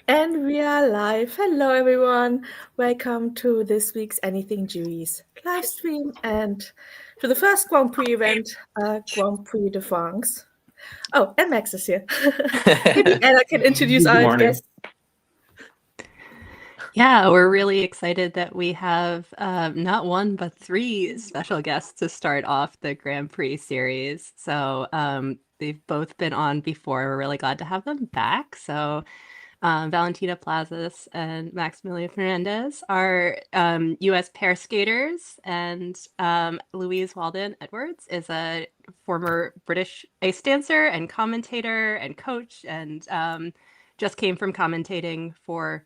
And we are live. Hello, everyone. Welcome to this week's AnythingGOEs live stream and to the first Grand Prix event, Grand Prix de France. Oh, and Max is here. Maybe Anna can introduce Good our morning. guest. Yeah, we're really excited that we have not one, but three special guests to start off the Grand Prix series. So they've both been on before. We're really glad to have them back. So Valentina Plazas and Maximiliano Fernandez are US pair skaters, and Louise Walden-Edwards is a former British ice dancer and commentator and coach, and just came from commentating for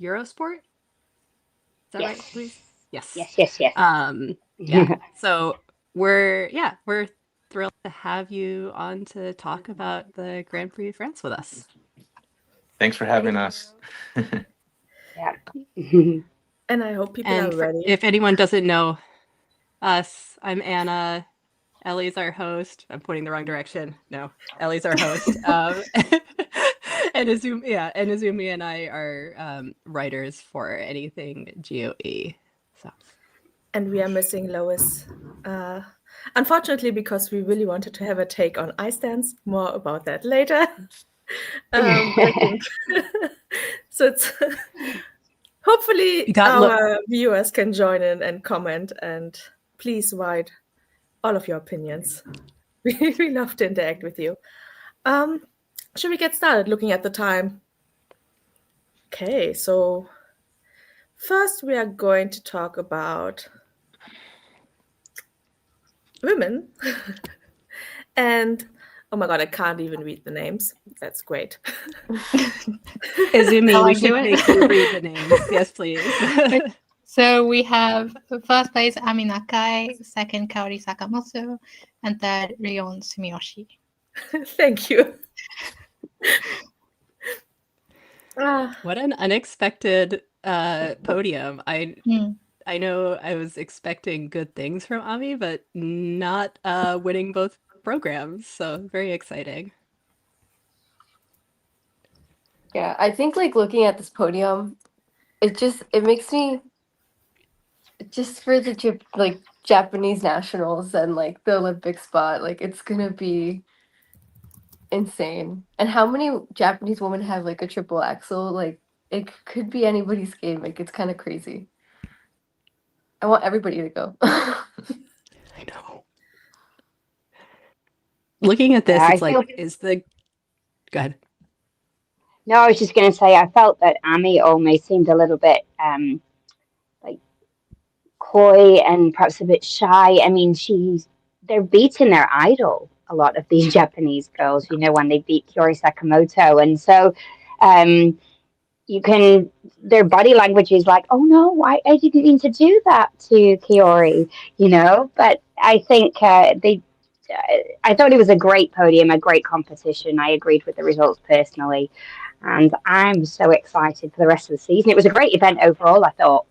Eurosport. Is that right, Louise? Yes. Yes. Yeah. So we're thrilled to have you on to talk about the Grand Prix de France with us. Thanks for having us. Yeah. And I hope people And are ready. if anyone doesn't know us, I'm Anna. Ellie's our host. I'm pointing the wrong direction. No, Ellie's our host. And Azumi and I are writers for AnythingGOE. So. And we are missing Lois. Unfortunately, because we really wanted to have a take on ice dance. More about that later. I think. So it's hopefully our viewers can join in and comment, and please write all of your opinions. We love to interact with you. Should we get started looking at the time? Okay, so first we are going to talk about women. And oh my god, I can't even read the names. That's great. Izumi, we should make you read the names. Yes, please. So we have first place Ami Nakai, second Kaori Sakamoto, and third Rion Sumiyoshi. Thank you. What an unexpected podium. I know I was expecting good things from Ami, but not winning both programs. So very exciting. Yeah, I think like looking at this podium, it makes me just for the Japanese nationals and like the Olympic spot, like it's gonna be insane. And how many Japanese women have like a triple axel? Like it could be anybody's game. Like it's kind of crazy. I want everybody to go. I know. Looking at this, it's like, go ahead. No, I was just going to say, I felt that Ami almost seemed a little bit like coy and perhaps a bit shy. I mean, they're beating their idol, a lot of these Japanese girls, when they beat Kaori Sakamoto. And so their body language is like, oh no, I didn't mean to do that to Kaori, but I think I thought it was a great podium, a great competition. I agreed with the results personally. And I'm so excited for the rest of the season. It was a great event overall, I thought.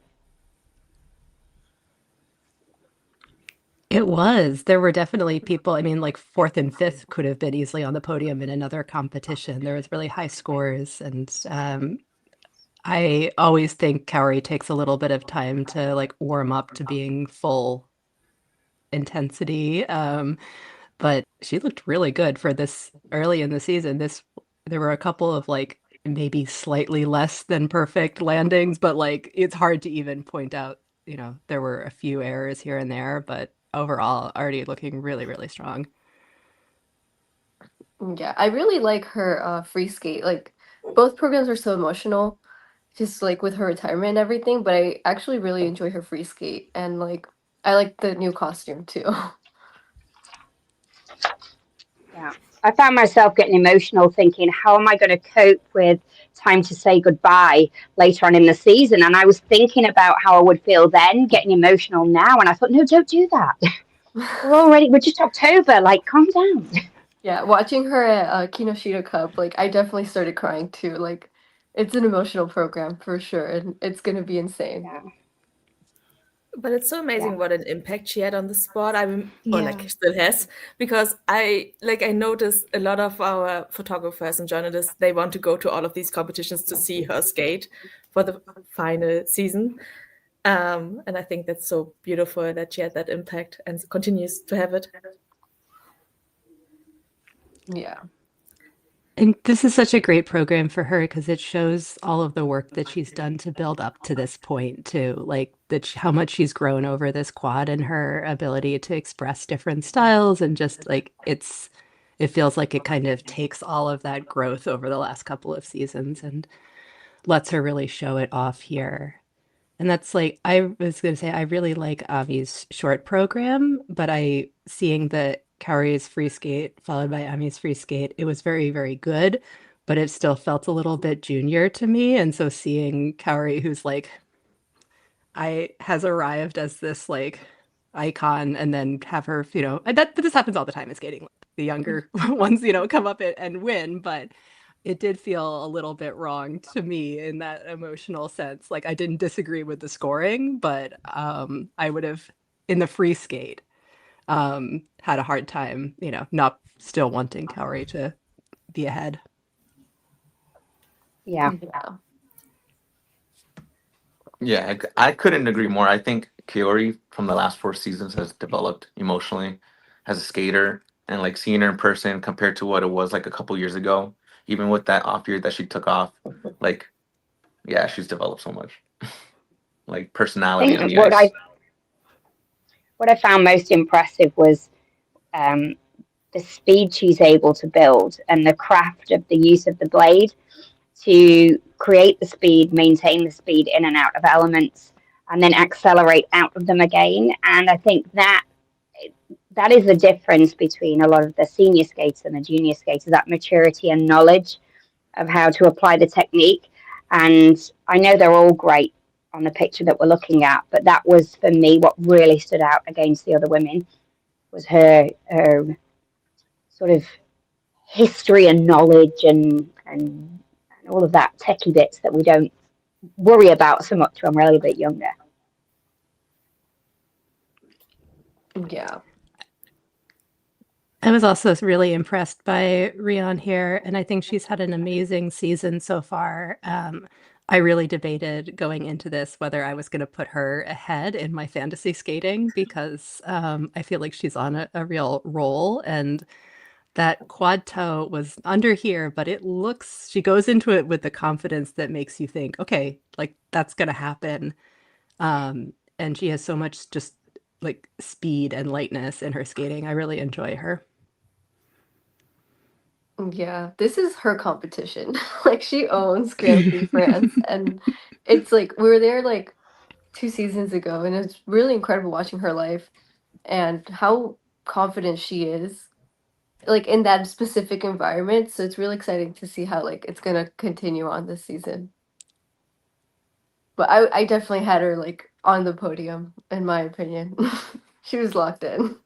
It was. There were definitely people, I mean, like fourth and fifth could have been easily on the podium in another competition. There was really high scores. And I always think Kaori takes a little bit of time to like warm up to being full intensity. But she looked really good for this early in the season. There were a couple of like maybe slightly less than perfect landings, but like it's hard to even point out, there were a few errors here and there, but overall already looking really, really strong. Yeah, I really like her free skate. Like both programs are so emotional, just like with her retirement and everything, but I actually really enjoy her free skate, and like I like the new costume too. Yeah, I found myself getting emotional thinking, how am I going to cope with time to say goodbye later on in the season? And I was thinking about how I would feel then, getting emotional now. And I thought, no, don't do that. We're just October, like, calm down. Yeah, watching her at Kinoshita Cup, like I definitely started crying too. Like it's an emotional program for sure, and it's gonna be insane. Yeah. But it's so amazing Yeah. what an impact she had on the sport. I mean, or like Yeah. still has, because I noticed a lot of our photographers and journalists, they want to go to all of these competitions to see her skate for the final season. And I think that's so beautiful that she had that impact and continues to have it. Yeah. And this is such a great program for her because it shows all of the work that she's done to build up to this point too, like how much she's grown over this quad and her ability to express different styles and just like it feels like it kind of takes all of that growth over the last couple of seasons and lets her really show it off here. And that's like, I was going to say, I really like Avi's short program, but seeing the Kaori's free skate followed by Ami's free skate, it was very, very good, but it still felt a little bit junior to me. And so seeing Kaori, who's like, has arrived as this like icon and then have her, but this happens all the time in skating. The younger ones, come up and win, but it did feel a little bit wrong to me in that emotional sense. Like I didn't disagree with the scoring, but I would have in the free skate had a hard time, not still wanting Kaori to be ahead. Yeah. Yeah, I couldn't agree more. I think Kaori from the last 4 seasons has developed emotionally as a skater, and like seeing her in person compared to what it was like a couple years ago, even with that off year that she took off, like yeah, she's developed so much. Like I personality on think the ice. what I found most impressive was um, the speed she's able to build and the craft of the use of the blade to create the speed, maintain the speed in and out of elements, and then accelerate out of them again. And I think that is the difference between a lot of the senior skaters and the junior skaters, that maturity and knowledge of how to apply the technique. And I know they're all great on the picture that we're looking at, but that was for me what really stood out against the other women was her sort of history and knowledge and all of that techie bits that we don't worry about so much when we're a little bit younger. Yeah. I was also really impressed by Rion here, and I think she's had an amazing season so far. I really debated going into this whether I was going to put her ahead in my fantasy skating because I feel like she's on a real roll, and that quad toe was under here, but she goes into it with the confidence that makes you think, okay, like that's going to happen. And she has so much just like speed and lightness in her skating. I really enjoy her. Yeah, this is her competition. Like she owns Grand Prix France, and it's like we were there like 2 seasons ago, and it's really incredible watching her life and how confident she is, like in that specific environment. So it's really exciting to see how like it's gonna continue on this season. But I definitely had her like on the podium, in my opinion. She was locked in.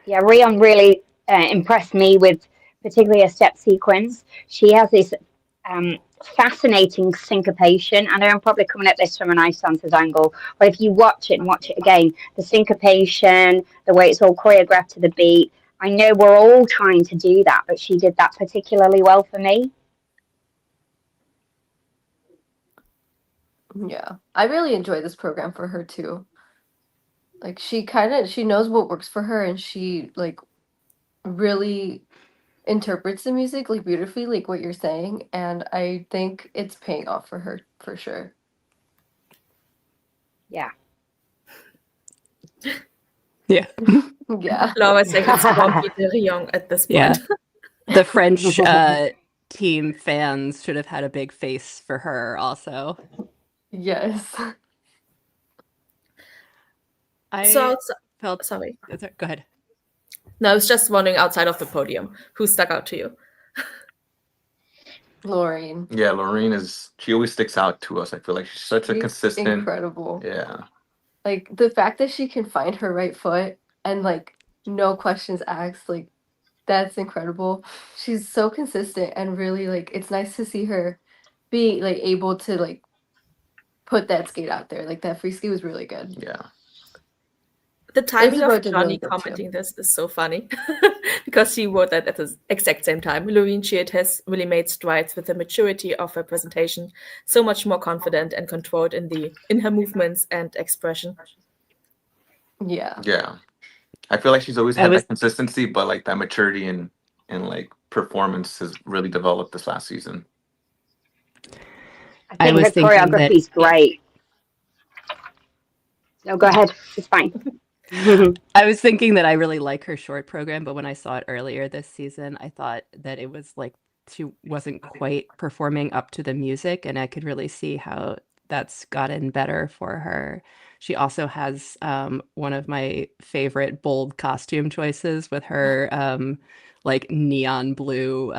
Yeah, Rion really impressed me with particularly a step sequence. She has this fascinating syncopation. I know I'm probably coming at this from an ice dancer's angle, but if you watch it and watch it again, the syncopation, the way it's all choreographed to the beat, I know we're all trying to do that, but she did that particularly well for me. Yeah, I really enjoy this program for her too. Like she knows what works for her, and she like really interprets the music like beautifully, like what you're saying, and I think it's paying off for her for sure. Yeah. Yeah. Yeah. Laura saying it's Swampy de Rion at this point. Yeah. The French team fans should have had a big face for her also. Yes. So felt sorry. Go ahead. No, I was just wondering outside of the podium, who stuck out to you? Lorraine. Yeah, Lorraine she always sticks out to us. I feel like she's such a consistent. Incredible. Yeah. Like the fact that she can find her right foot and like no questions asked, like that's incredible. She's so consistent and really like it's nice to see her be like able to like put that skate out there. Like that free skate was really good. Yeah. The timing of Isabel did Johnny really good, too. commenting this is so funny because she wrote that at the exact same time. Loreen Sheard has really made strides with the maturity of her presentation, so much more confident and controlled in her movements and expression. Yeah. Yeah. I feel like she's always I had was that consistency, but like that maturity and like performance has really developed this last season. I I think was her thinking that choreography is great. No, go ahead. It's fine. I was thinking that I really like her short program, but when I saw it earlier this season, I thought that it was like she wasn't quite performing up to the music, and I could really see how that's gotten better for her. She also has one of my favorite bold costume choices with her like neon blue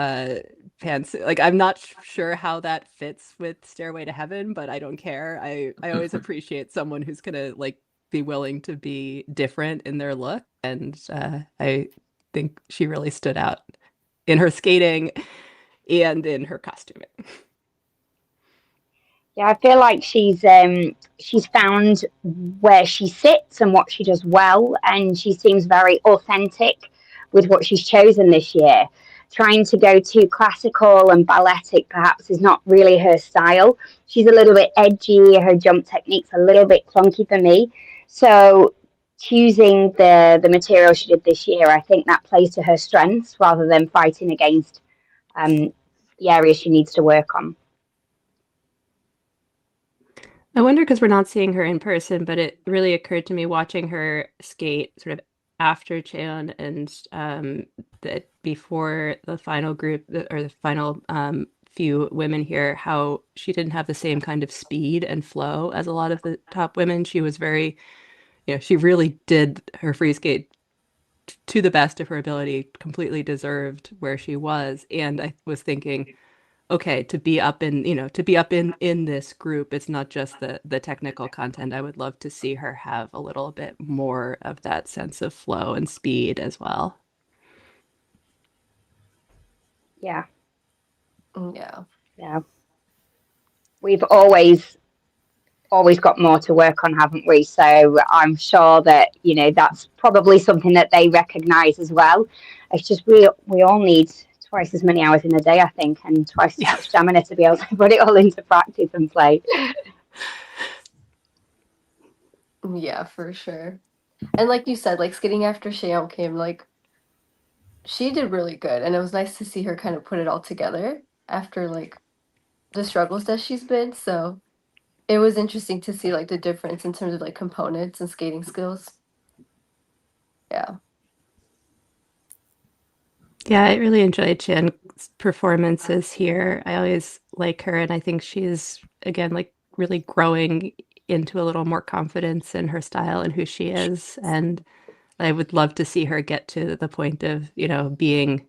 pants. Like I'm not sure how that fits with Stairway to Heaven, but I don't care. I always appreciate someone who's gonna like be willing to be different in their look, and I think she really stood out in her skating and in her costuming. Yeah, I feel like she's found where she sits and what she does well, and she seems very authentic with what she's chosen this year. Trying to go too classical and balletic perhaps is not really her style. She's a little bit edgy. Her jump technique's a little bit clunky for me. So choosing the material she did this year, I think that plays to her strengths rather than fighting against the areas she needs to work on. I wonder because we're not seeing her in person, but it really occurred to me watching her skate sort of after Cheon and that before the final group or the final few women here, how she didn't have the same kind of speed and flow as a lot of the top women. She was very, she really did her free skate to the best of her ability, completely deserved where she was. And I was thinking, okay, to be up in this group, it's not just the technical content. I would love to see her have a little bit more of that sense of flow and speed as well. Yeah. Yeah. Yeah. We've always got more to work on, haven't we? So I'm sure that, that's probably something that they recognize as well. It's just we all need twice as many hours in a day, I think, and twice as much stamina to be able to put it all into practice and play. Yeah, for sure. And like you said, like skating after Cheon came, like she did really good, and it was nice to see her kind of put it all together after like the struggles that she's been. So it was interesting to see like the difference in terms of like components and skating skills. Yeah. Yeah, I really enjoyed Jen's performances here. I always like her, and I think she's, again, like really growing into a little more confidence in her style and who she is. And I would love to see her get to the point of, being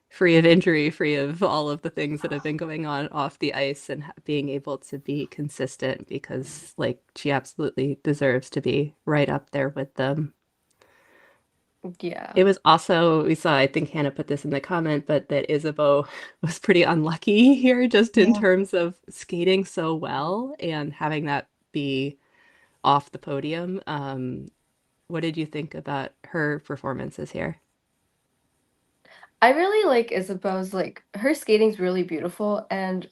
free of injury, free of all of the things that have been going on off the ice, and being able to be consistent, because like she absolutely deserves to be right up there with them. Yeah. It was also, we saw, I think Hannah put this in the comment, but that Isabeau was pretty unlucky here just in terms of skating so well and having that be off the podium. What did you think about her performances here? I really like Isabel's, like her skating's really beautiful, and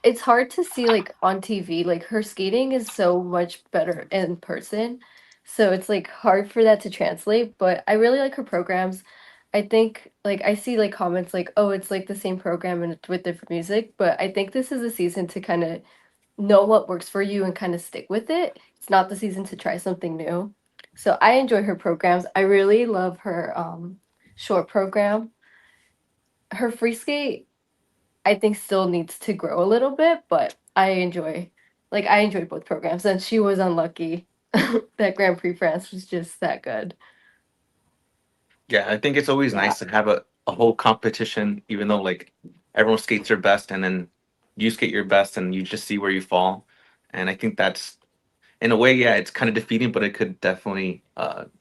it's hard to see like on TV. Like her skating is so much better in person. So it's like hard for that to translate, but I really like her programs. I think like I see like comments like, "Oh, it's like the same program and with different music," but I think this is a season to kind of know what works for you and kind of stick with it. It's not the season to try something new. So I enjoy her programs. I really love her short program. Her free skate I think still needs to grow a little bit, but I enjoyed both programs, and she was unlucky that Grand Prix France was just that good. Yeah, I think it's always nice to have a whole competition, even though like everyone skates their best and then you skate your best and you just see where you fall. And I think that's in a way, yeah, it's kind of defeating, but it could definitely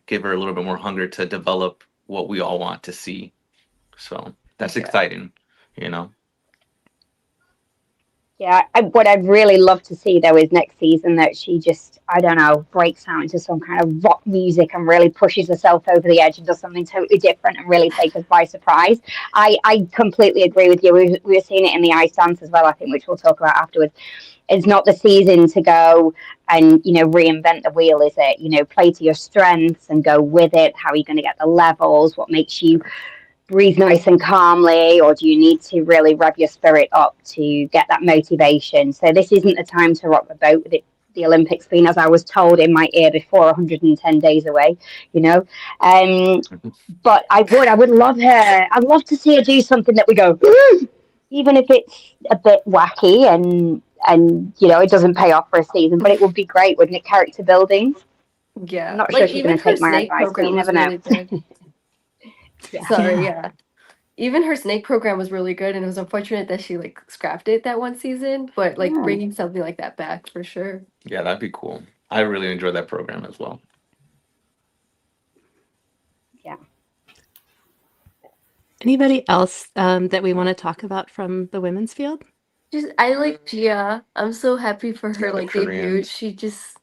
give her a little bit more hunger to develop what we all want to see. So that's Yeah. exciting, you know? Yeah, what I'd really love to see though is next season that she just, I don't know, breaks out into some kind of rock music and really pushes herself over the edge and does something totally different and really take us by surprise. I completely agree with you. We were seeing it in the ice dance as well, I think, which we'll talk about afterwards. It's not the season to go and, reinvent the wheel, is it? Play to your strengths and go with it. How are you going to get the levels? What makes you breathe nice and calmly, or do you need to really rev your spirit up to get that motivation? So this isn't the time to rock the boat with it. The Olympics being, as I was told in my ear before, 110 days away, but I would love her. I'd love to see her do something that we go, even if it's a bit wacky and it doesn't pay off for a season, but it would be great, wouldn't it? Character building. Yeah. I'm not sure she's going to her take my snake advice, but you program was never know. really good. Yeah. Sorry, yeah. Even her snake program was really good, and it was unfortunate that she scrapped it that one season. But Yeah. bringing something like that back for sure. Yeah, that'd be cool. I really enjoyed that program as well. Yeah. Anybody else that we want to talk about from the women's field? I like Gia. I'm so happy for her Yeah, the debut. Korean. She just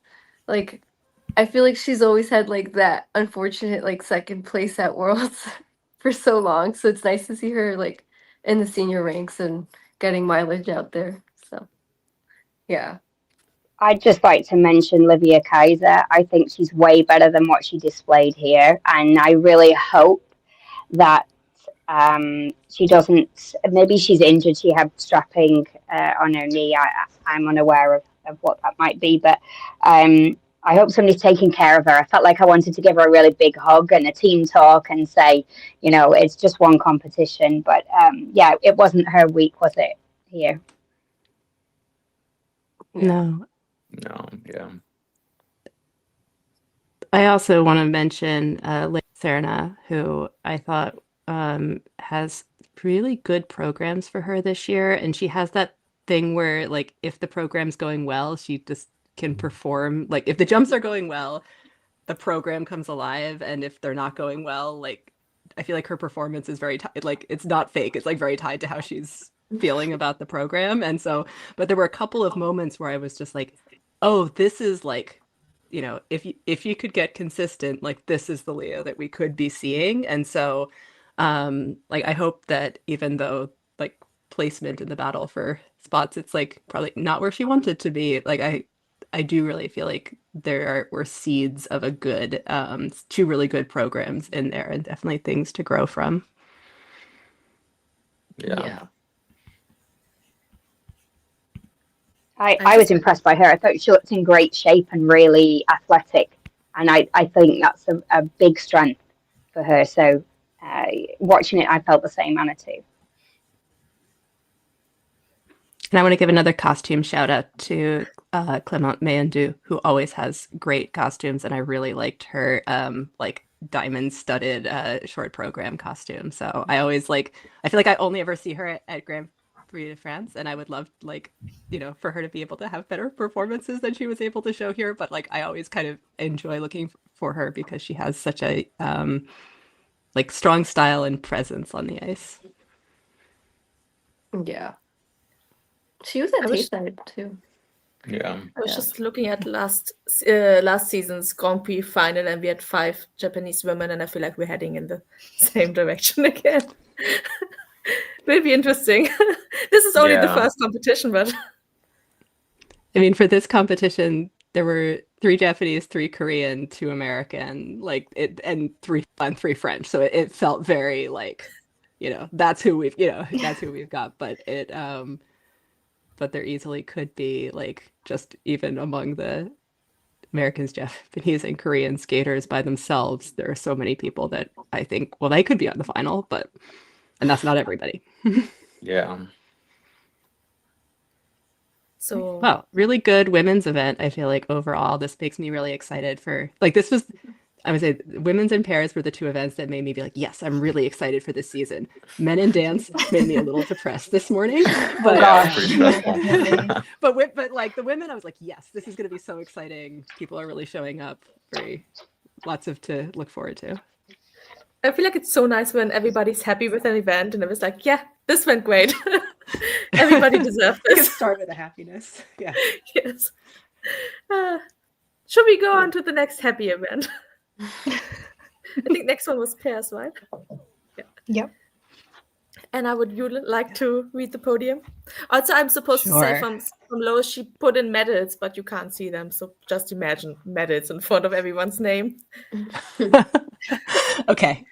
I feel like she's always had that unfortunate second place at Worlds for so long. So it's nice to see her in the senior ranks and getting mileage out there. So yeah. I'd just like to mention Livia Kaiser. I think she's way better than what she displayed here, and I really hope that she doesn't. Maybe she's injured. She had strapping on her knee. I'm unaware of what that might be, but I hope somebody's taking care of her. I felt like I wanted to give her a really big hug and a team talk and say, it's just one competition. But yeah, it wasn't her week, was it? Here. No. No, yeah. I also want to mention Leigh Serna, who I thought has really good programs for her this year. And she has that thing where, if the program's going well, she just can perform. If the jumps are going well, the program comes alive. And if they're not going well, I feel like her performance is very, it's not fake. It's very tied to how she's feeling about the program. And so, but there were a couple of moments where I was just oh, this is if you could get consistent, this is the Leah that we could be seeing. And so I hope that even though placement in the battle for spots, it's probably not where she wanted to be. I do really feel like were seeds of a good two really good programs in there, and definitely things to grow from. Yeah. I was impressed by her. I thought she looked in great shape and really athletic, and I think that's a big strength for her. So watching it, I felt the same, Anna, too. And I want to give another costume shout out to Clément Mayendou, who always has great costumes, and I really liked her diamond studded short program costume. So I always I feel like I only ever see her at Grand Prix de France, and I would love for her to be able to have better performances than she was able to show here. But I always kind of enjoy looking for her because she has such a strong style and presence on the ice. Yeah. She was at Tayside too. Yeah. I was just looking at last season's Grand Prix final, and we had 5 Japanese women, and I feel like we're heading in the same direction again. Will be interesting. This is only the first competition, but I mean, for this competition, there were 3 Japanese, 3 Korean, 2 American, and 3 French. So it felt very that's who we've got. But but there easily could be just even among the Americans, Japanese, and Korean skaters by themselves, there are so many people that I think, well, they could be on the final, and that's not everybody. Yeah. So well, really good women's event. I feel like overall, this makes me really excited for this was, I would say, women's and pairs were the 2 events that made me be yes, I'm really excited for this season. Men in dance made me a little depressed this morning, but but the women, I was yes, this is going to be so exciting. People are really showing up. Lots to look forward to. I feel like it's so nice when everybody's happy with an event, and it was yeah, this went great. Everybody deserves We can this. start with the happiness. Yeah. Yes. Should we go on to the next happy event? I think next one was pairs, right? Yep. Anna, would you like to read the podium? Also, I'm supposed to say Sure. from Lois, she put in medals, but you can't see them. So just imagine medals in front of everyone's name. Okay.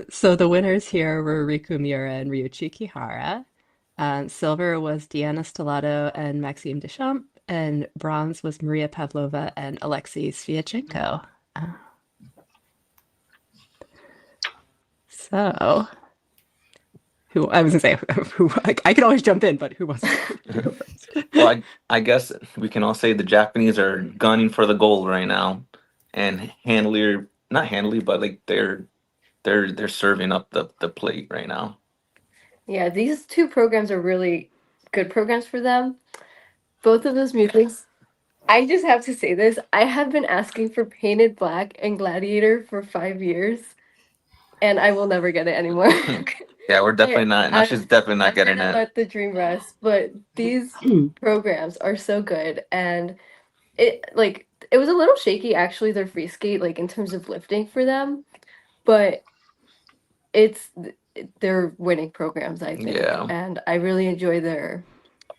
So the winners here were Riku Miura and Ryuichi Kihara. Silver was Diana Stellato and Maxime Deschamps, and bronze was Maria Pavlova and Alexei Sviatchenko. So, who I was gonna say who I can always jump in, but who wants to? Well, I guess we can all say the Japanese are gunning for the gold right now, and not handily, but like they're serving up the plate right now. Yeah, these two programs are really good programs for them. Both of those musics. I just have to say this. I have been asking for Painted Black and Gladiator for 5 years, and I will never get it anymore. Yeah, we're definitely not. No, she's definitely not getting it. Let the dream rest. But these programs are so good, and it was a little shaky actually, their free skate, like in terms of lifting for them, but they're winning programs, I think. Yeah. And I really enjoy their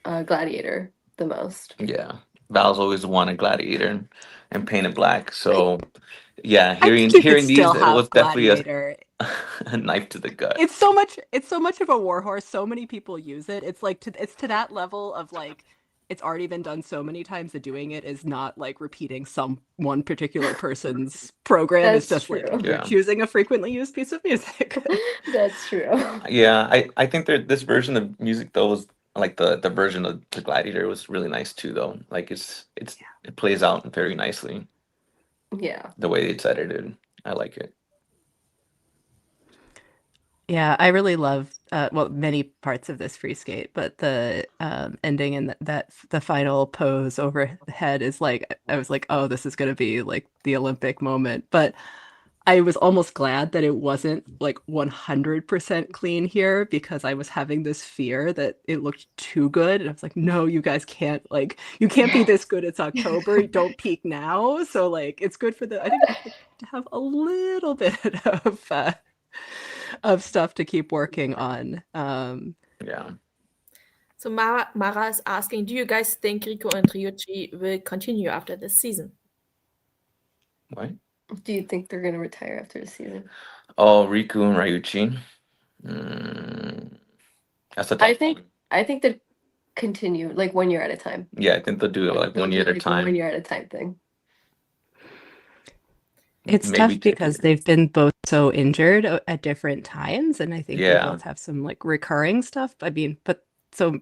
Gladiator the most. Yeah, Val's always wanted Gladiator and Painted Black. So yeah, hearing you could these, still it have was definitely Gladiator. a knife to the gut. It's so much of a warhorse. So many people use it. It's like it's to that level of like it's already been done so many times that doing it is not like repeating one particular person's program. It's That's just like true. you're Yeah. choosing a frequently used piece of music. That's true. Yeah, I think this version of music though was like the version of the Gladiator was really nice too though. Like it plays out very nicely Yeah. the way it's edited. I like it. Yeah, I really love many parts of this free skate, but the ending and the final pose overhead is like I was like, oh, this is gonna be like the Olympic moment. But I was almost glad that it wasn't like 100% clean here because I was having this fear that it looked too good. And I was like, no, you guys can't you can't be this good. It's October. Don't peak now. So like it's good I think it's good to have a little bit of stuff to keep working on. Yeah. So Mara is asking, do you guys think Rico and Ryuichi will continue after this season? What? Do you think they're gonna retire after the season? Oh, Riku and Ryuichi. That's a tough one. I think they continue like 1 year at a time. Yeah, I think they'll do it like 1 year at a Like time. 1 year at a time thing. It's Maybe tough 2 because years. they've been both so injured at different times, and I think they Yeah. both have some like recurring stuff. I mean, but so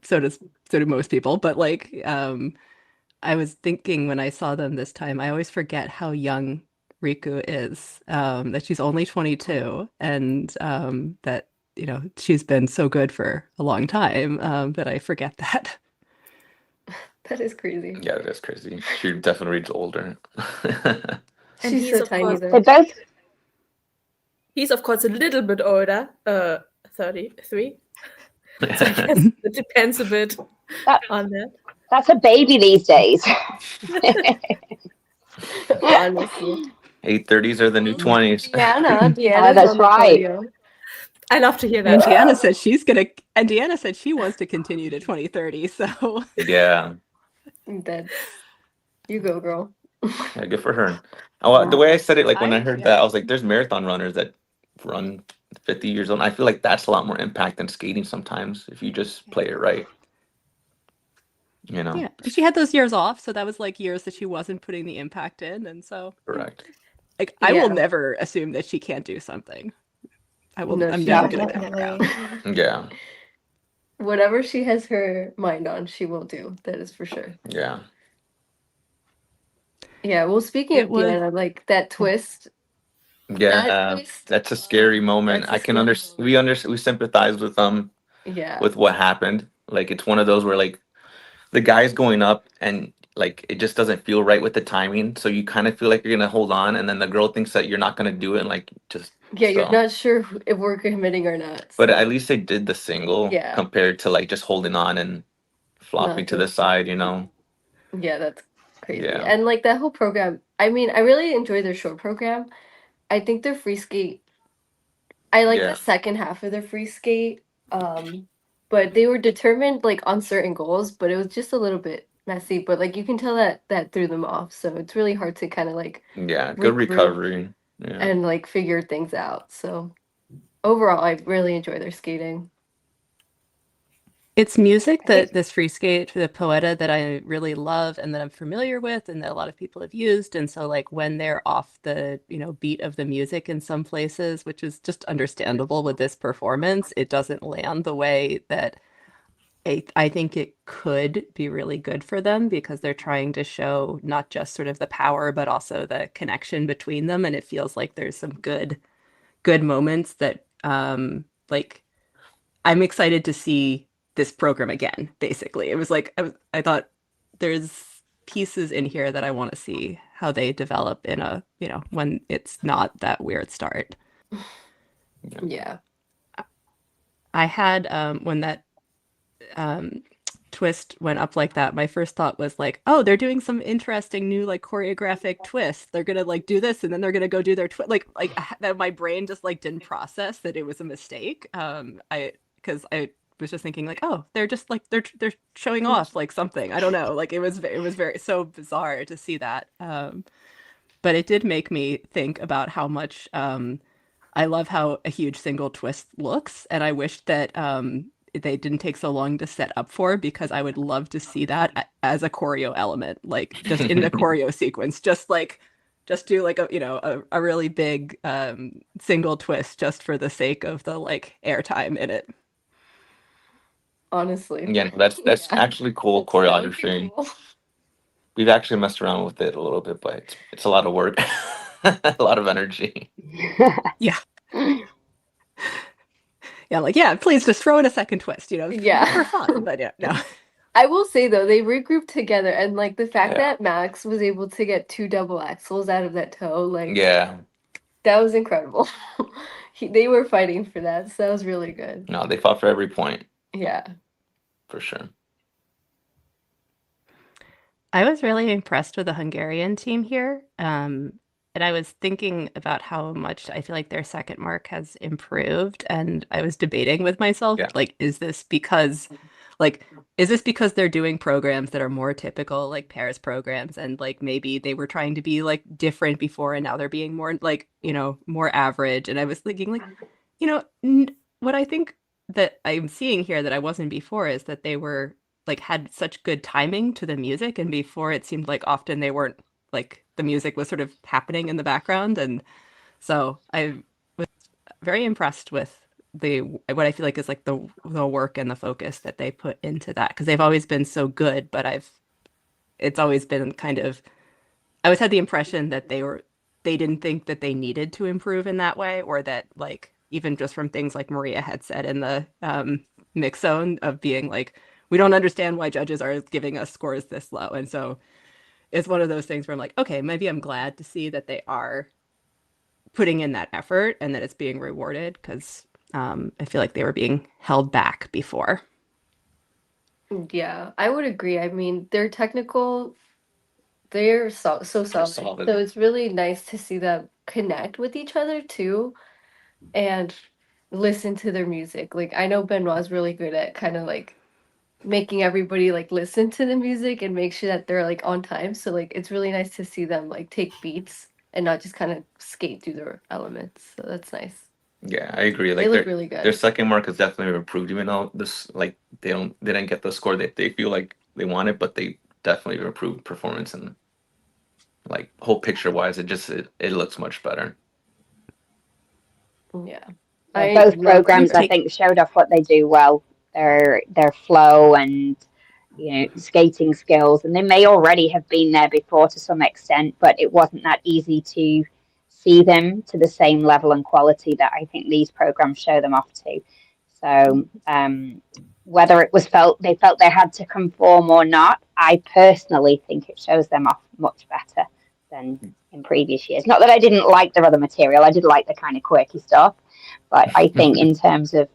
do most people. But like, I was thinking when I saw them this time, I always forget how young Riku is. That she's only 22, and that she's been so good for a long time. That I forget that. That is crazy. Yeah, that's crazy. She definitely reads older. And She's he's so of tiny course- though. They both. He's, of course, a little bit older, 33. So I guess it depends a bit That- on that. That's a baby these days. Honestly. 830s are the new 20s. Deanna's that's on the right. podium. I love to hear And that. Deanna said she wants to continue to 2030. So Yeah. That's you go, girl. Yeah, good for her. Oh, the way I said it, like when I heard yeah. that, I was like, there's marathon runners that run 50 years old. I feel like that's a lot more impact than skating sometimes if you just play it right. You know? yeah, she had those years off, so that was like years that she wasn't putting the impact in, and so Correct. like I will Yeah. never assume that she can't do something. I'm No, never she gonna will. count her out. Definitely. Yeah. Whatever she has her mind on, she will do. That is for sure. Yeah. Yeah, well, speaking It of was- Deanna, like that twist. Yeah. twist, That's a scary moment. that's a I can scary we sympathize with them yeah. with what happened. Like it's one of those where like the guy's going up and like it just doesn't feel right with the timing. So you kind of feel like you're gonna hold on, and then the girl thinks that you're not gonna do it, and like just Yeah, you're So, not sure if we're committing or not. but So at least they did the single Yeah. compared to like just holding on and flopping Not to the doing side, you know? yeah, that's crazy. Yeah. And like that whole program, I mean, I really enjoy their short program. I think their free skate, I like Yeah. the second half of their free skate. But they were determined like on certain goals, but it was just a little bit messy. But like you can tell that threw them off. So it's really hard to kind of like Yeah, good regroup recovery. Yeah. and like figure things out. So overall, I really enjoy their skating. It's music I think- that this free skate, the Poeta, that I really love and that I'm familiar with and that a lot of people have used. And so like when they're off the, beat of the music in some places, which is just understandable with this performance, it doesn't land the way that I think it could be really good for them because they're trying to show not just sort of the power, but also the connection between them. And it feels like there's some good moments that like I'm excited to see this program again, basically. It was like I thought there's pieces in here that I want to see how they develop in a, when it's not that weird start. Yeah. I had when that twist went up like that, my first thought was like, oh, they're doing some interesting new like choreographic twists. They're gonna like do this and then they're gonna go do their twist. Like that my brain just like didn't process that it was a mistake. Because I was just thinking like, oh, they're just like they're showing off like something. I don't know. Like it was very so bizarre to see that. But it did make me think about how much I love how a huge single twist looks, and I wish that they didn't take so long to set up for because I would love to see that as a choreo element, like just in the choreo sequence, just do like a really big single twist just for the sake of the like airtime in it. Honestly. Yeah, that's Yeah. actually cool That would be choreography. cool. We've actually messed around with it a little bit, but it's a lot of work, a lot of energy. Yeah. Yeah, like, yeah, please just throw in a second twist, Yeah. for fun. But yeah, no. I will say though, they regrouped together, and like the fact Yeah. that Max was able to get 2 double axles out of that toe, like Yeah. that was incredible. They were fighting for that, so that was really good. No, they fought for every point, Yeah. for sure. I was really impressed with the Hungarian team here. And I was thinking about how much I feel like their second mark has improved. And I was debating with myself, Yeah. like, is this because they're doing programs that are more typical, like Paris programs, and like maybe they were trying to be like different before and now they're being more like, more average. And I was thinking like, what I think that I'm seeing here that I wasn't before is that they were like had such good timing to the music, and before it seemed like often they weren't, like the music was sort of happening in the background. And so I was very impressed with what I feel like is like the work and the focus that they put into that, because they've always been so good, but it's always been kind of, I always had the impression that they didn't think that they needed to improve in that way, or that like even just from things like Maria had said in the mix zone of being like, we don't understand why judges are giving us scores this low. And so it's one of those things where I'm like, okay, maybe I'm glad to see that they are putting in that effort and that it's being rewarded, because I feel like they were being held back before. Yeah, I would agree. I mean, they're technical, they're so solid. solid. So it's really nice to see them connect with each other too and listen to their music. Like I know Benoit's really good at kind of like making everybody like listen to the music and make sure that they're like on time. So like it's really nice to see them like take beats and not just kind of skate through their elements. So that's nice. Yeah, I agree. They Like look really good. their second mark has definitely improved, even though this like they didn't get the score that they feel like they wanted, but they definitely improved performance, and like whole picture wise, it looks much better. Yeah. Both programs, I think, showed off what they do well, their flow and skating skills, and they may already have been there before to some extent, but it wasn't that easy to see them to the same level and quality that I think these programs show them off to. So whether it was they felt they had to conform or not, I personally think it shows them off much better. than in previous years. Not that I didn't like their other material, I did like the kind of quirky stuff, but I think in terms of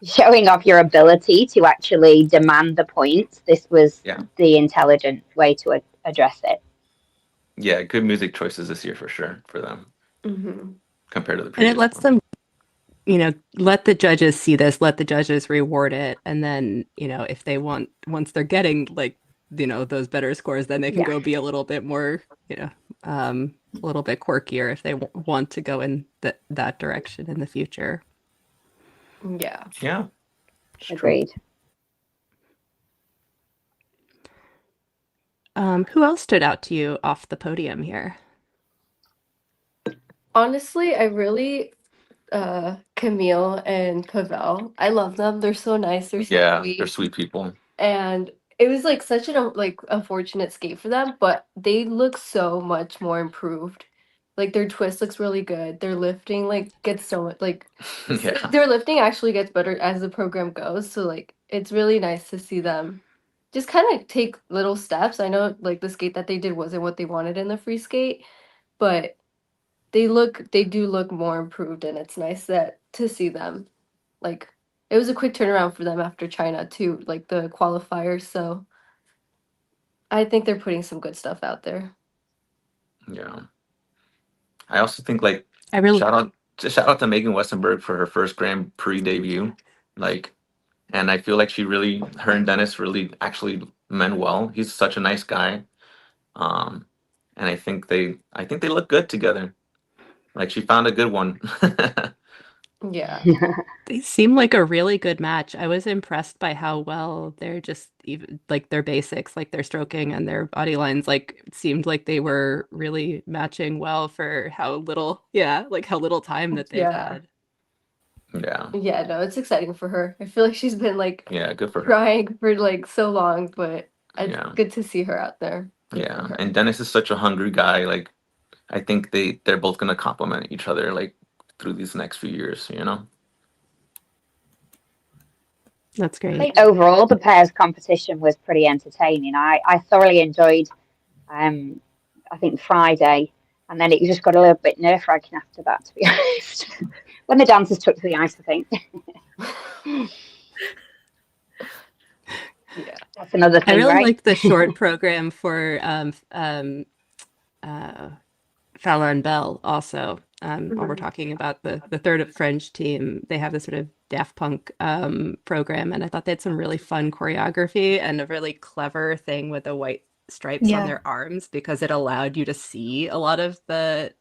showing off your ability to actually demand the points, this was the intelligent way to address it. Yeah, good music choices this year for sure for them compared to the And previous it lets them, let the judges see this, let the judges reward it. And then, if they want, once they're getting like, those better scores, then they can go be a little bit more, a little bit quirkier if they want to go in that direction in the future. Yeah. Yeah. Agreed. Who else stood out to you off the podium here? Honestly, I really Camille and Pavel. I love them. They're so nice. They're so sweet. They're sweet people. And it was like such an unfortunate skate for them, but they look so much more improved. Like their twist looks really good. Their lifting gets so much their lifting actually gets better as the program goes. So like it's really nice to see them just kind of take little steps. I know like the skate that they did wasn't what they wanted in the free skate, but they do look more improved, and it's nice to see them. Like it was a quick turnaround for them after China too, like the qualifiers. So I think they're putting some good stuff out there. Yeah. I also think like shout out to Megan Westenberg for her first Grand Prix debut. And I feel like her and Dennis really actually meant well. He's such a nice guy. And I think they look good together. Like she found a good one. Yeah. They seem like a really good match. I was impressed by how well they're just even like their basics, like their stroking and their body lines, like it seemed like they were really matching well for how little time that they've had. Yeah. Yeah, no, it's exciting for her. I feel like she's been good for her. Trying for so long, but it's good to see her out there. Good for her. And Dennis is such a hungry guy. Like I think they're both gonna complement each other like through these next few years, That's great. I think overall the pairs competition was pretty entertaining. I thoroughly enjoyed I think Friday, and then it just got a little bit nerve-wracking after that, to be honest. When the dancers took to the ice, I think. Yeah, that's another thing. I really right? like the short program for Fallon Bell also. While we're talking about the third French team, they have this sort of Daft Punk program, and I thought they had some really fun choreography and a really clever thing with the white stripes on their arms, because it allowed you to see a lot of the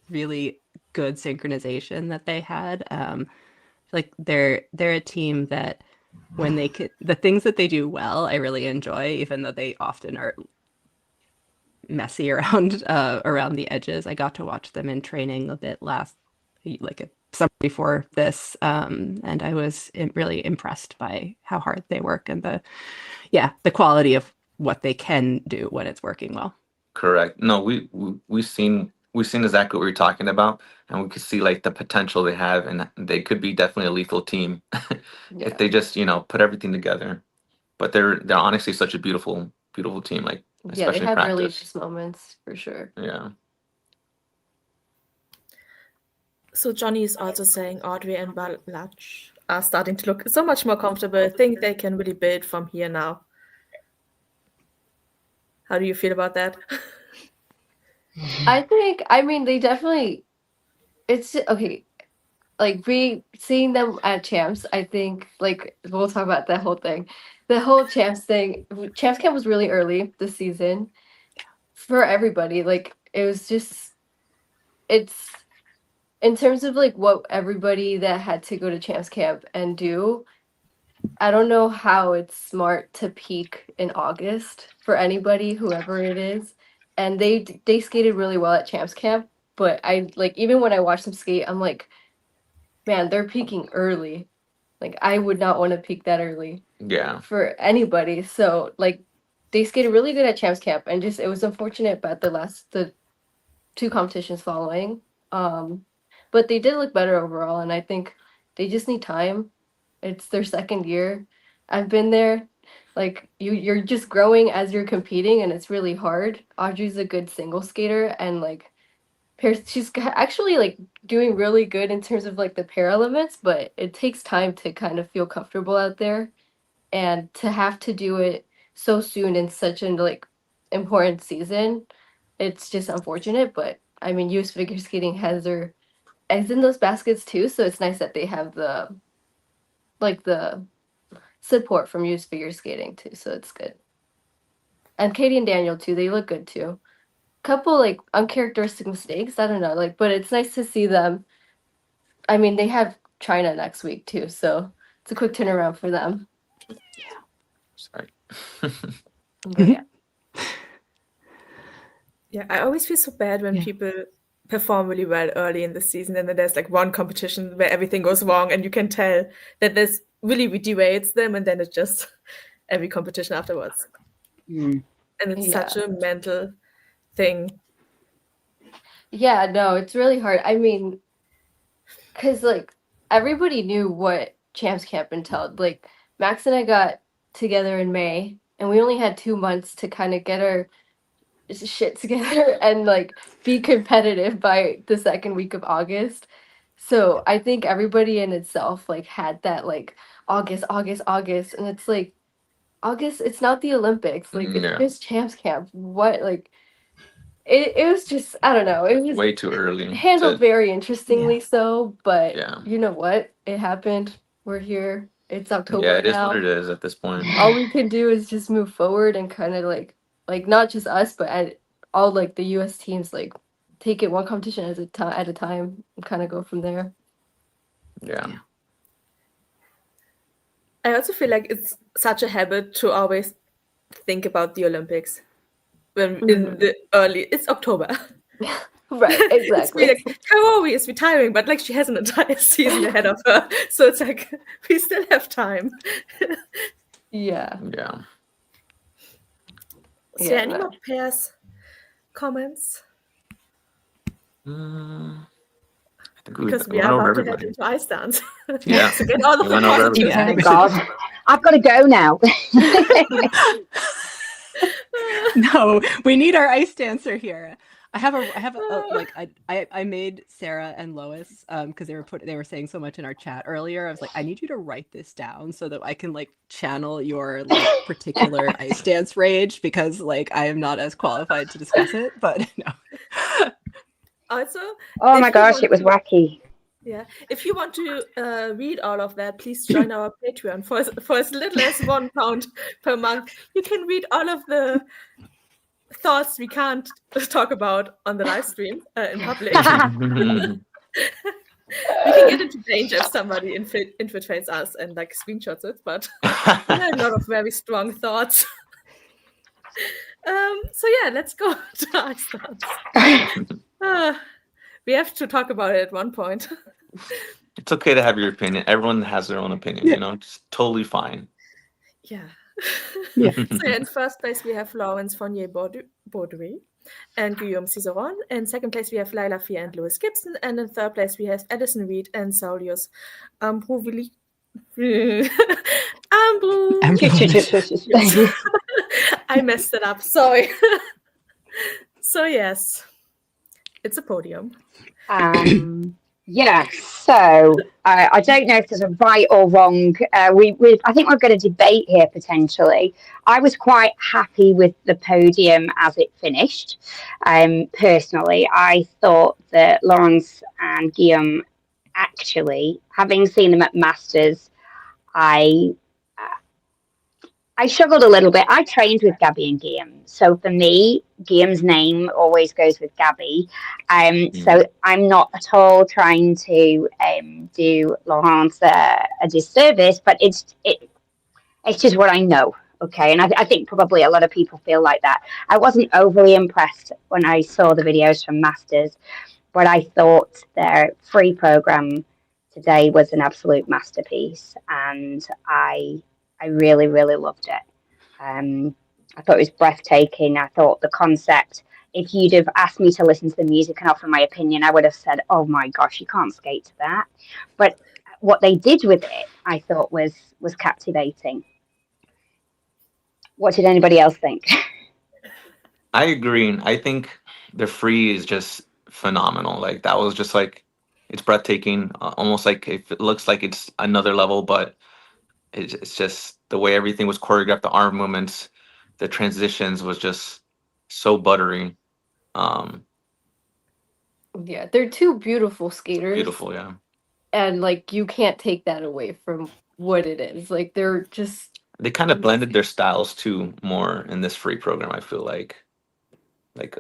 really good synchronization that they had. Like they're a team that when the things that they do well, I really enjoy, even though they often are messy around the edges. I got to watch them in training a bit summer before this, and I was really impressed by how hard they work and the quality of what they can do when it's working well. Correct. No, we've seen exactly what you're talking about, and we could see like the potential they have, and they could be definitely a lethal team if they just put everything together. But they're honestly such a beautiful team. Like especially they have practice. really nice moments for sure. Yeah. So Johnny is also saying Audrey and Balach are starting to look so much more comfortable. I think they can really build from here now. How do you feel about that? I mean, they definitely, it's okay. Like seeing them at champs, I think like we'll talk about that whole thing. The whole champs thing, champs camp was really early this season for everybody. Like it was just, it's in terms of like what everybody that had to go to champs camp and do. I don't know how it's smart to peak in August for anybody, whoever it is. And they skated really well at champs camp, but I like even when I watch them skate, I'm like, man, they're peaking early. Like I would not want to peak that early. Yeah. For anybody. So like they skated really good at champs camp, and just it was unfortunate about the two competitions following. But they did look better overall, and I think they just need time. It's their second year. I've been there. like you're just growing as you're competing, and it's really hard. Audrey's a good single skater, and like she's actually like doing really good in terms of like the pair elements, but it takes time to kind of feel comfortable out there, and to have to do it so soon in such an like important season, it's just unfortunate. But I mean, US figure skating has their eggs in those baskets too, so it's nice that they have the support from US figure skating too, so it's good. And Katie and Daniel too, they look good too. Couple like uncharacteristic mistakes, I don't know, like, but it's nice to see them. I mean, they have China next week too, so it's a quick turnaround for them. Sorry. But yeah. Yeah, I always feel so bad when people perform really well early in the season, and then there's like one competition where everything goes wrong, and you can tell that this really dewaits them, and then it's just every competition afterwards. And it's such a mental thing. Yeah, no, it's really hard. I mean, because like everybody knew what Champs Camp entailed. Like Max and I got together in May, and we only had 2 months to kind of get our shit together and like be competitive by the second week of August. So I think everybody in itself like had that like August, and it's like August, it's not the Olympics, like it's just Champs Camp. What, like it was just, I don't know, it was way too early. Handled very interestingly, so, but yeah, you know what? It happened. We're here. It's October yeah, it is now. what it is at this point. All we can do is just move forward and kind of like not just us, but all like the US teams, like take it one competition at a time and kind of go from there. Yeah. I also feel like it's such a habit to always think about the Olympics when in the early. It's October. Right, exactly. It's like Kaori is retiring, but like she has an entire season ahead of her, so it's like we still have time. Yeah. Yeah. Is there any more pairs comments? I think Because we went are over about to head everybody. into ice dance. Yeah. To get all of We the went over positive everybody. Oh God, I've got to go now. No, we need our ice dancer here. I have a like I made Sarah and Lois because they were saying so much in our chat earlier. I was like, I need you to write this down so that I can like channel your like particular ice dance rage, because like I am not as qualified to discuss it, but no. Also, oh my gosh, it was wacky. Yeah, if you want to read all of that, please join our Patreon for as little as £1 per month. You can read all of the thoughts we can't talk about on the live stream in public. We can get into danger if somebody infiltrates us and like screenshots it, but we have a lot of very strong thoughts. So yeah, let's go to ice dance. We have to talk about it at one point. It's okay to have your opinion. Everyone has their own opinion, you know, it's totally fine. Yeah. Yeah. So in first place we have Laurence Fournier-Baudry and Guillaume Cizeron. In second place we have Lila Fia and Lewis Gibson. And in third place we have Addison Reed and Saulius Ambruvili. I messed it up, sorry. So yes, it's a podium. Yeah, so I don't know if there's a right or wrong. I think we're going to debate here potentially. I was quite happy with the podium as it finished. Personally, I thought that Laurence and Guillaume, actually, having seen them at Masters, I struggled a little bit. I trained with Gabby and Guillaume. So for me, Guillaume's name always goes with Gabby. So I'm not at all trying to do Laurence a disservice, but it's just what I know. Okay. And I think probably a lot of people feel like that. I wasn't overly impressed when I saw the videos from Masters, but I thought their free program today was an absolute masterpiece. And I really, really loved it. I thought it was breathtaking. I thought the concept, if you'd have asked me to listen to the music and offer my opinion, I would have said, oh my gosh, you can't skate to that. But what they did with it, I thought was captivating. What did anybody else think? I agree. I think the free is just phenomenal. Like that was just like it's breathtaking. Almost like it looks like it's another level, but it's just the way everything was choreographed, the arm movements, the transitions was just so buttery. Um, Yeah, they're two beautiful skaters, Beautiful, yeah. and like you can't take that away from what it is. Like they're just They kind of blended their styles too more in this free program. I feel like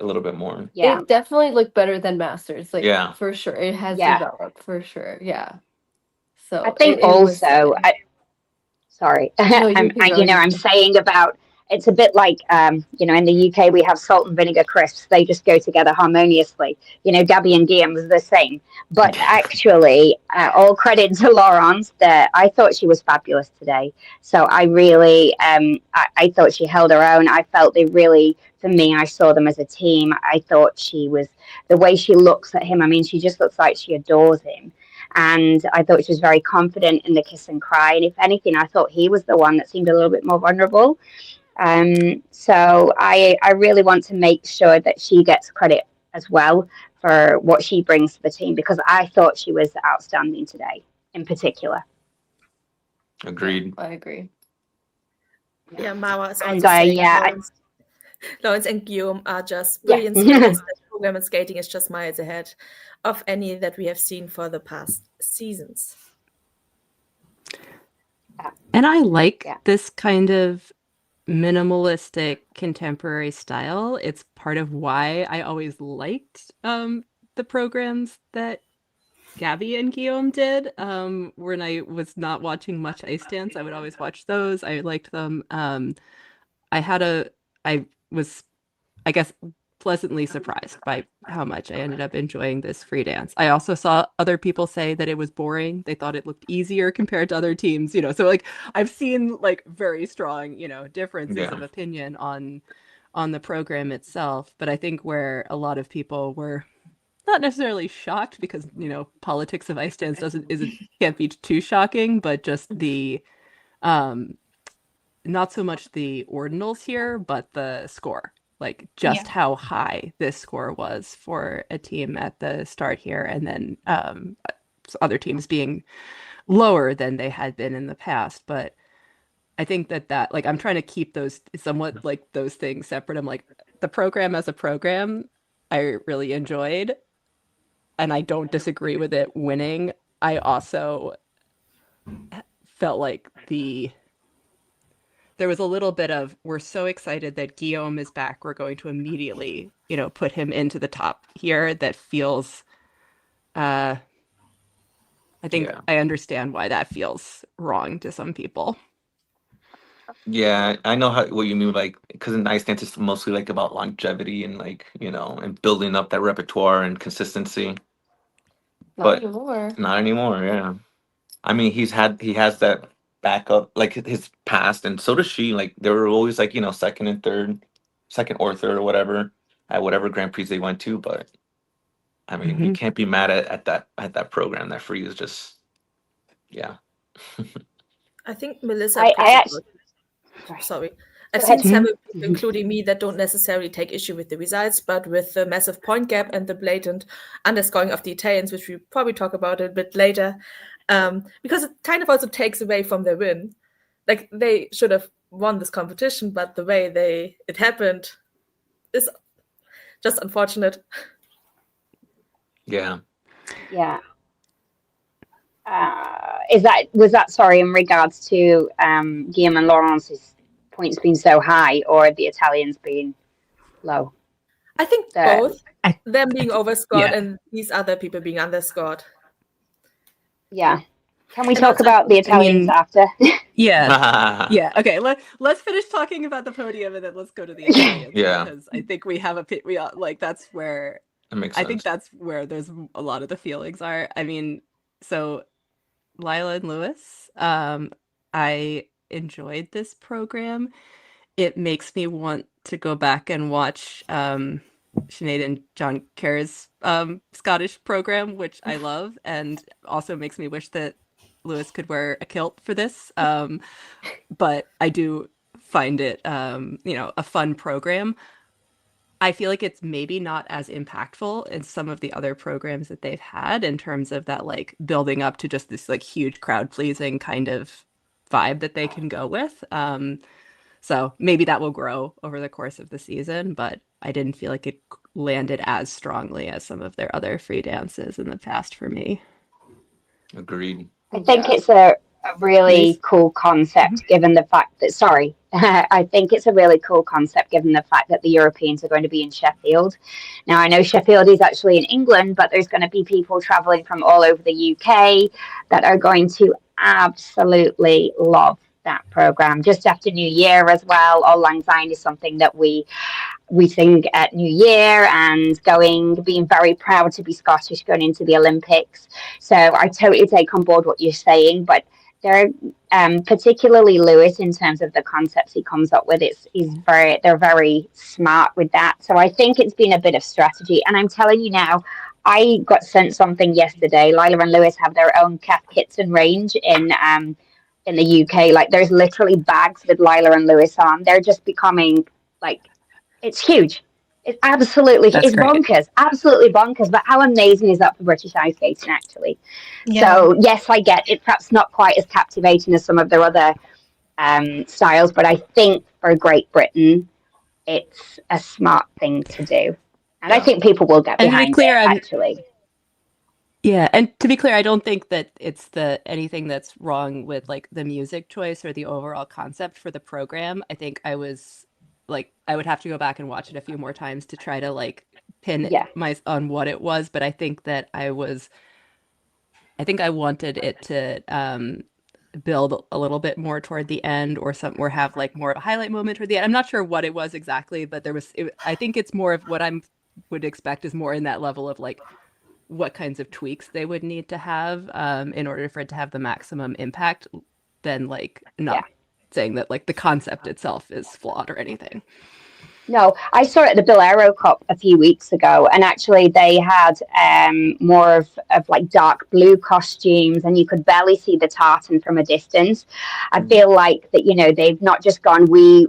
a little bit more. Yeah, it definitely looked better than Masters, like Yeah. for sure. It has Yeah. developed for sure. Yeah. So I think it was also, stunning. sorry, No, you keep going. I'm saying about, it's a bit like, in the UK we have salt and vinegar crisps. They just go together harmoniously. Gabby and Guillaume was the same. But actually, all credit to Laurence. I thought she was fabulous today. So I really, I thought she held her own. I felt they really, for me, I saw them as a team. I thought she was, the way she looks at him, I mean, she just looks like she adores him. And I thought she was very confident in the kiss and cry. And if anything, I thought he was the one that seemed a little bit more vulnerable. So I really want to make sure that she gets credit as well for what she brings to the team, because I thought she was outstanding today in particular. Agreed. I agree. Yeah, Mara is And, also saying yeah, Lawrence and Guillaume are just Yeah. brilliant skaters. The program in skating is just miles ahead of any that we have seen for the past seasons. And I like Yeah. this kind of minimalistic contemporary style. It's part of why I always liked the programs that Gabby and Guillaume did. When I was not watching much ice dance, I would always watch those. I liked them. I was, I guess, pleasantly surprised by how much I ended up enjoying this free dance. I also saw other people say that it was boring. They thought it looked easier compared to other teams, so like I've seen like very strong, differences Yeah. of opinion on the program itself. But I think where a lot of people were not necessarily shocked, because politics of ice dance can't be too shocking, but just the not so much the ordinals here, but the score, like just how high this score was for a team at the start here, and then other teams being lower than they had been in the past. But I think that like I'm trying to keep those somewhat like those things separate. I'm like, the program as a program, I really enjoyed, and I don't disagree with it winning. I also felt like there was a little bit of, we're so excited that Guillaume is back, we're going to immediately, put him into the top here. That feels, I think Yeah. I understand why that feels wrong to some people. Yeah, I know what you mean. Like, because in ice dance, it's mostly like about longevity and like and building up that repertoire and consistency. Not But anymore. not anymore. Yeah, I mean, he has that backup, like his past, and so does she. Like, they were always like second and third, second or third or whatever at whatever Grand Prix they went to. But I mean, you can't be mad at that program. That free is just, yeah. I think Melissa I puts it actually- out. Sorry. I've Go ahead. seen several people, including me, that don't necessarily take issue with the results, but with the massive point gap and the blatant underscoring of the Italians, which we probably talk about a bit later, because it kind of also takes away from their win. Like, they should have won this competition, but the way it happened is just unfortunate. Yeah. Yeah. Was that sorry, in regards to Guillaume and Laurence's points being so high, or the Italians being low? I think both. Them being overscored yeah. and these other people being underscored. Yeah. Can we And talk also, about the Italians after? Yeah. Yeah. Okay. Let's finish talking about the podium, and then let's go to the Italians. Yeah. Because I think we have that's where That makes I sense. think that's where there's a lot of the feelings are. I mean, so Lila and Lewis, I enjoyed this program. It makes me want to go back and watch Sinead and John Kerr's Scottish program, which I love, and also makes me wish that Lewis could wear a kilt for this. But I do find it, a fun program. I feel like it's maybe not as impactful in some of the other programs that they've had in terms of that like building up to just this like huge crowd pleasing kind of vibe that they can go with. So maybe that will grow over the course of the season, but I didn't feel like it landed as strongly as some of their other free dances in the past for me. Agreed. I think Yeah. it's a really Louise? cool concept given the fact that, sorry, I think it's a really cool concept given the fact that the Europeans are going to be in Sheffield. Now, I know Sheffield is actually in England, but there's going to be people traveling from all over the UK that are going to absolutely love that program. Just after New Year as well, Auld Lang Syne is something that we sing at New Year, and being very proud to be Scottish going into the Olympics. So I totally take on board what you're saying, but they're particularly Lewis in terms of the concepts he comes up with. They're very smart with that. So I think it's been a bit of strategy. And I'm telling you now, I got sent something yesterday. Lila and Lewis have their own Cath Kidston range in the UK. Like there's literally bags with Lila and Lewis on. They're just becoming like, it's huge. It's absolutely, That's it's great. bonkers, absolutely bonkers. But how amazing is that for British ice skating, actually? Yeah. So yes, I get it. Perhaps not quite as captivating as some of their other styles, but I think for Great Britain, it's a smart thing to do, and I Yeah. think people will get And to be behind clear, it. Actually, Yeah, and to be clear, I don't think that it's anything that's wrong with like the music choice or the overall concept for the program. I think I would have to go back and watch it a few more times to try to like pin yeah, on what it was, but I think that I wanted it to build a little bit more toward the end or have like more of a highlight moment toward the end. I'm not sure what it was exactly, but I think it's more of what I would expect is more in that level of like what kinds of tweaks they would need to have in order for it to have the maximum impact than like not saying that like the concept itself is flawed or anything. No, I saw it at the Bilero Cup a few weeks ago, and actually they had more of like dark blue costumes, and you could barely see the tartan from a distance. I feel like that, they've not just gone, we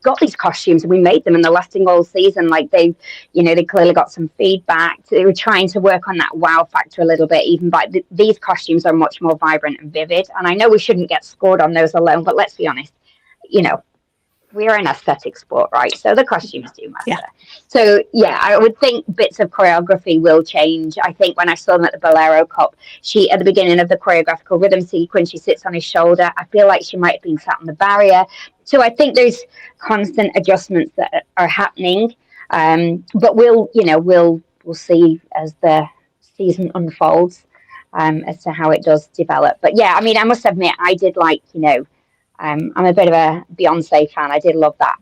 got these costumes and we made them and they're lasting all season. Like they clearly got some feedback. They were trying to work on that wow factor a little bit, even by these costumes are much more vibrant and vivid. And I know we shouldn't get scored on those alone, but let's be honest, we're an aesthetic sport, right? So the costumes do matter. Yeah. So yeah, I would think bits of choreography will change. I think when I saw them at the Bolero Cup, she, at the beginning of the choreographical rhythm sequence, she sits on his shoulder. I feel like she might have been sat on the barrier. So I think there's constant adjustments that are happening. But we'll see as the season unfolds as to how it does develop. But yeah, I mean, I must admit, I did like, I'm a bit of a Beyonce fan. I did love that,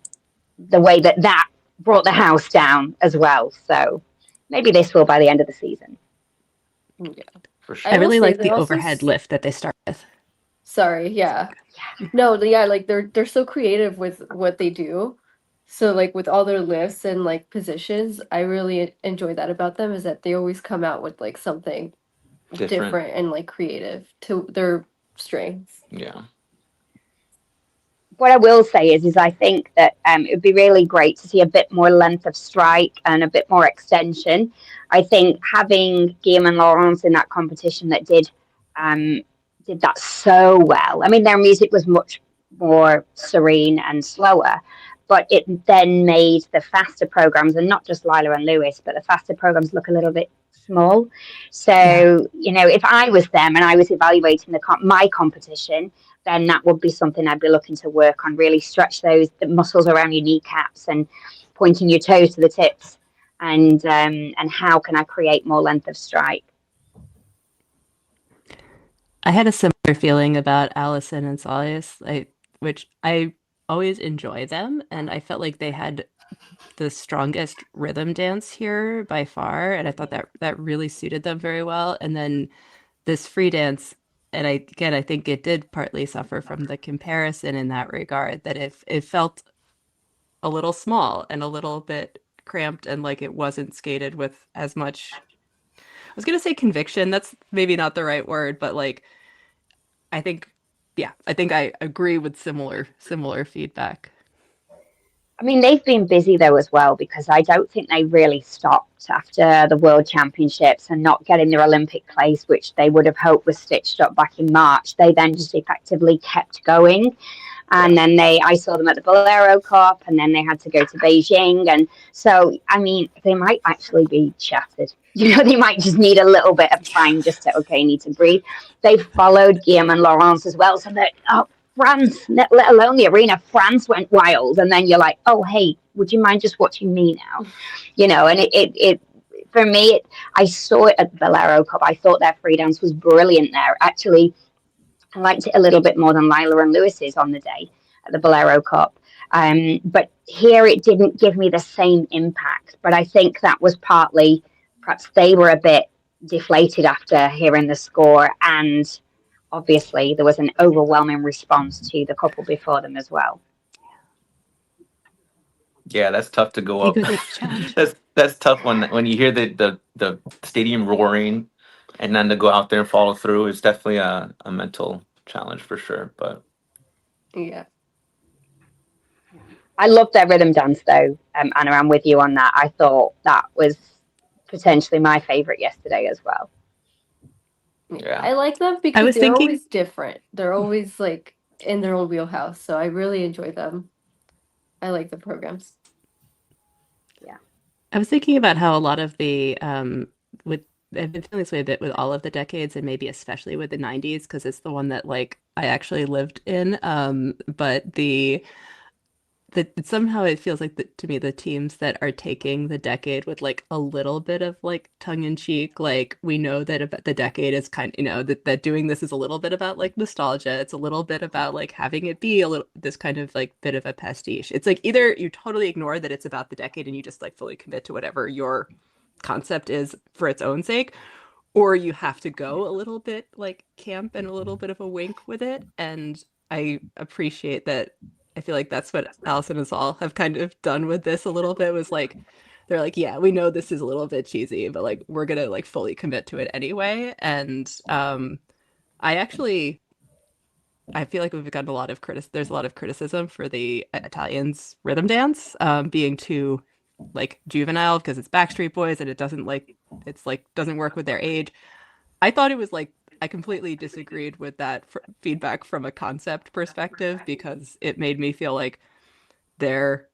the way that brought the house down as well. So maybe this will by the end of the season. Yeah. For sure. I really will say like the they also overhead lift that they start with. Sorry, yeah. No, yeah, like they're so creative with what they do. So like with all their lifts and like positions, I really enjoy that about them, is that they always come out with like something different and like creative to their strengths. Yeah. What I will say is I think that it would be really great to see a bit more length of strike and a bit more extension. I think having Guillaume and Laurence in that competition that did that so well. I mean, their music was much more serene and slower, but it then made the faster programs, and not just Lila and Lewis, but the faster programs look a little bit small. So, if I was them and I was evaluating my competition, then that would be something I'd be looking to work on, really stretch the muscles around your kneecaps and pointing your toes to the tips, and how can I create more length of strike? I had a similar feeling about Allison and Solius, which I always enjoy them, and I felt like they had the strongest rhythm dance here by far, and I thought that really suited them very well. And then this free dance, and I think it did partly suffer from the comparison in that regard, that it felt a little small and a little bit cramped, and like it wasn't skated with as much, I was gonna say conviction, that's maybe not the right word, but like I think I agree with similar feedback. I mean, they've been busy though as well, because I don't think they really stopped after the World Championships and not getting their Olympic place, which they would have hoped was stitched up back in March. They then just effectively kept going. And then I saw them at the Bolero Cup, and then they had to go to Beijing. And so, I mean, they might actually be shattered. You know, they might just need a little bit of time just to, need to breathe. They followed Guillaume and Laurence as well. So that, France, let alone the arena, France went wild. And then you're like, oh, hey, would you mind just watching me now? You know, and it for me, I saw it at the Bolero Cup. I thought their free dance was brilliant there. Actually, I liked it a little bit more than Lila and Lewis's on the day at the Bolero Cup. But here it didn't give me the same impact. But I think that was partly, perhaps they were a bit deflated after hearing the score. And obviously there was an overwhelming response to the couple before them as well. Yeah, that's tough to go up. That's tough when you hear the stadium roaring, and then to go out there and follow through is definitely a mental challenge for sure. But yeah, I loved their rhythm dance though, Anna. I'm with you on that. I thought that was potentially my favorite yesterday as well. yeah, I like them because they're always different. They're always like in their own wheelhouse. So I really enjoy them. I like the programs. Yeah. I was thinking about how a lot of the I've been feeling this way a bit with all of the decades, and maybe especially with the 90s, because it's the one that like I actually lived in. But somehow it feels like to me the teams that are taking the decade with like a little bit of like tongue in cheek, like we know that the decade is kind of, that doing this is a little bit about like nostalgia. It's a little bit about like having it be a little this kind of like bit of a pastiche. It's like either you totally ignore that it's about the decade and you just like fully commit to whatever your concept is for its own sake, or you have to go a little bit like camp and a little bit of a wink with it. And I appreciate that. I feel like that's what Allison and Saul have kind of done with this a little bit, was like, they're like, yeah, we know this is a little bit cheesy, but like, we're going to like fully commit to it anyway. And I feel like we've gotten there's a lot of criticism for the Italians rhythm dance being too like juvenile because it's Backstreet Boys and it doesn't doesn't work with their age. I thought it was like, I completely disagreed with that feedback from a concept perspective, because it made me feel like they're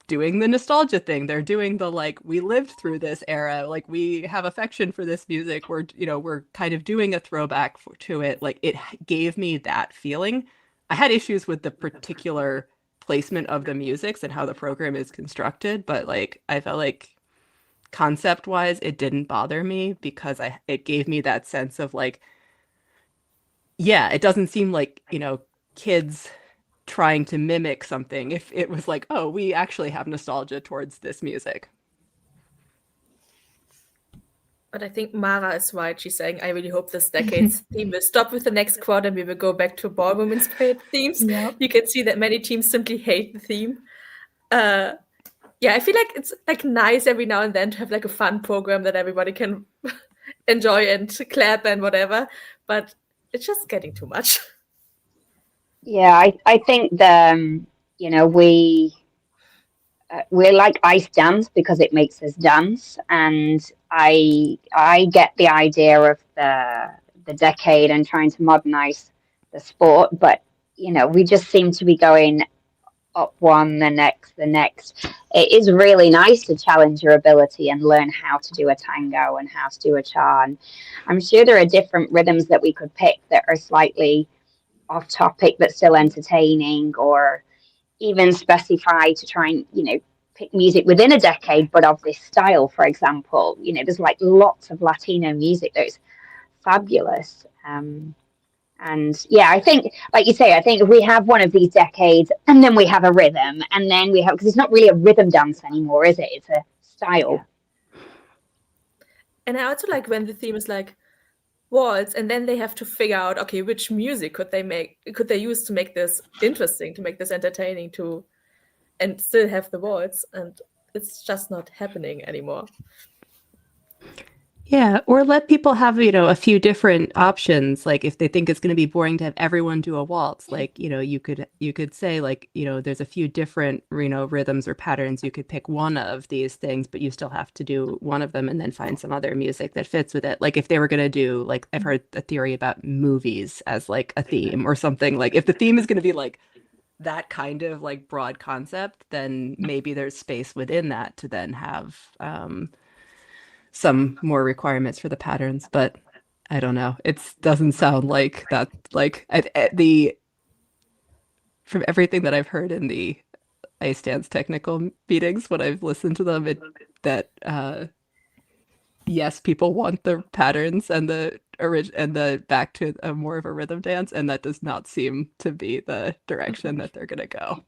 doing the nostalgia thing. They're doing the like, we lived through this era, like we have affection for this music. We're kind of doing a throwback to it. Like it gave me that feeling. I had issues with the particular placement of the musics and how the program is constructed, but like I felt like concept wise it didn't bother me, because it gave me that sense of like, yeah, it doesn't seem like kids trying to mimic something. If it was like, oh, we actually have nostalgia towards this music. But I think Mara is right. She's saying, I really hope this decade's theme will stop with the next quad and we will go back to ballroom-inspired themes. Yep. You can see that many teams simply hate the theme. Yeah, I feel like it's like nice every now and then to have like a fun program that everybody can enjoy and clap and whatever. But it's just getting too much. Yeah, I think we like ice dance because it makes us dance, and I get the idea of the decade and trying to modernize the sport, but we just seem to be going up one, the next. It is really nice to challenge your ability and learn how to do a tango and how to do a cha. And I'm sure there are different rhythms that we could pick that are slightly off topic but still entertaining, or even specify to try and pick music within a decade but of this style. For example, there's like lots of Latino music that's fabulous. And yeah, I think, like you say, I think if we have one of these decades and then we have a rhythm, and then we have, because it's not really a rhythm dance anymore, is it? It's a style. Yeah. And I also like when the theme is like waltz, and then they have to figure out, okay, which music could they use to make this interesting, to make this entertaining, and still have the waltz, and it's just not happening anymore. Yeah, or let people have, a few different options. Like if they think it's going to be boring to have everyone do a waltz, like, you could say like, there's a few different, rhythms or patterns. You could pick one of these things, but you still have to do one of them and then find some other music that fits with it. Like if they were going to do, like I've heard a theory about movies as like a theme or something. Like if the theme is going to be like that kind of like broad concept, then maybe there's space within that to then have some more requirements for the patterns, but I don't know. It doesn't sound like that. Like from everything that I've heard in the ice dance technical meetings when I've listened to them, yes, people want the patterns and the back to more of a rhythm dance, and that does not seem to be the direction that they're gonna go.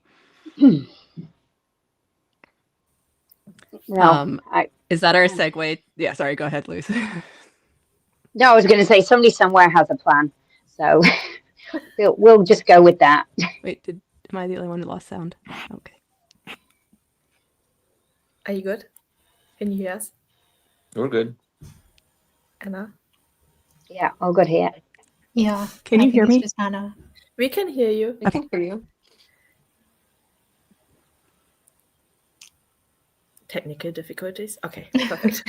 No, Is that our segue? Yeah, sorry, go ahead, Louise. no, I was going to say somebody somewhere has a plan, so we'll just go with that. Wait, am I the only one who lost sound? Okay. Are you good? Can you hear us, We're good. Anna? Yeah, all good here. Yeah. Can you hear me? Just Anna. We can hear you. I can hear you. Technical difficulties. Okay, perfect.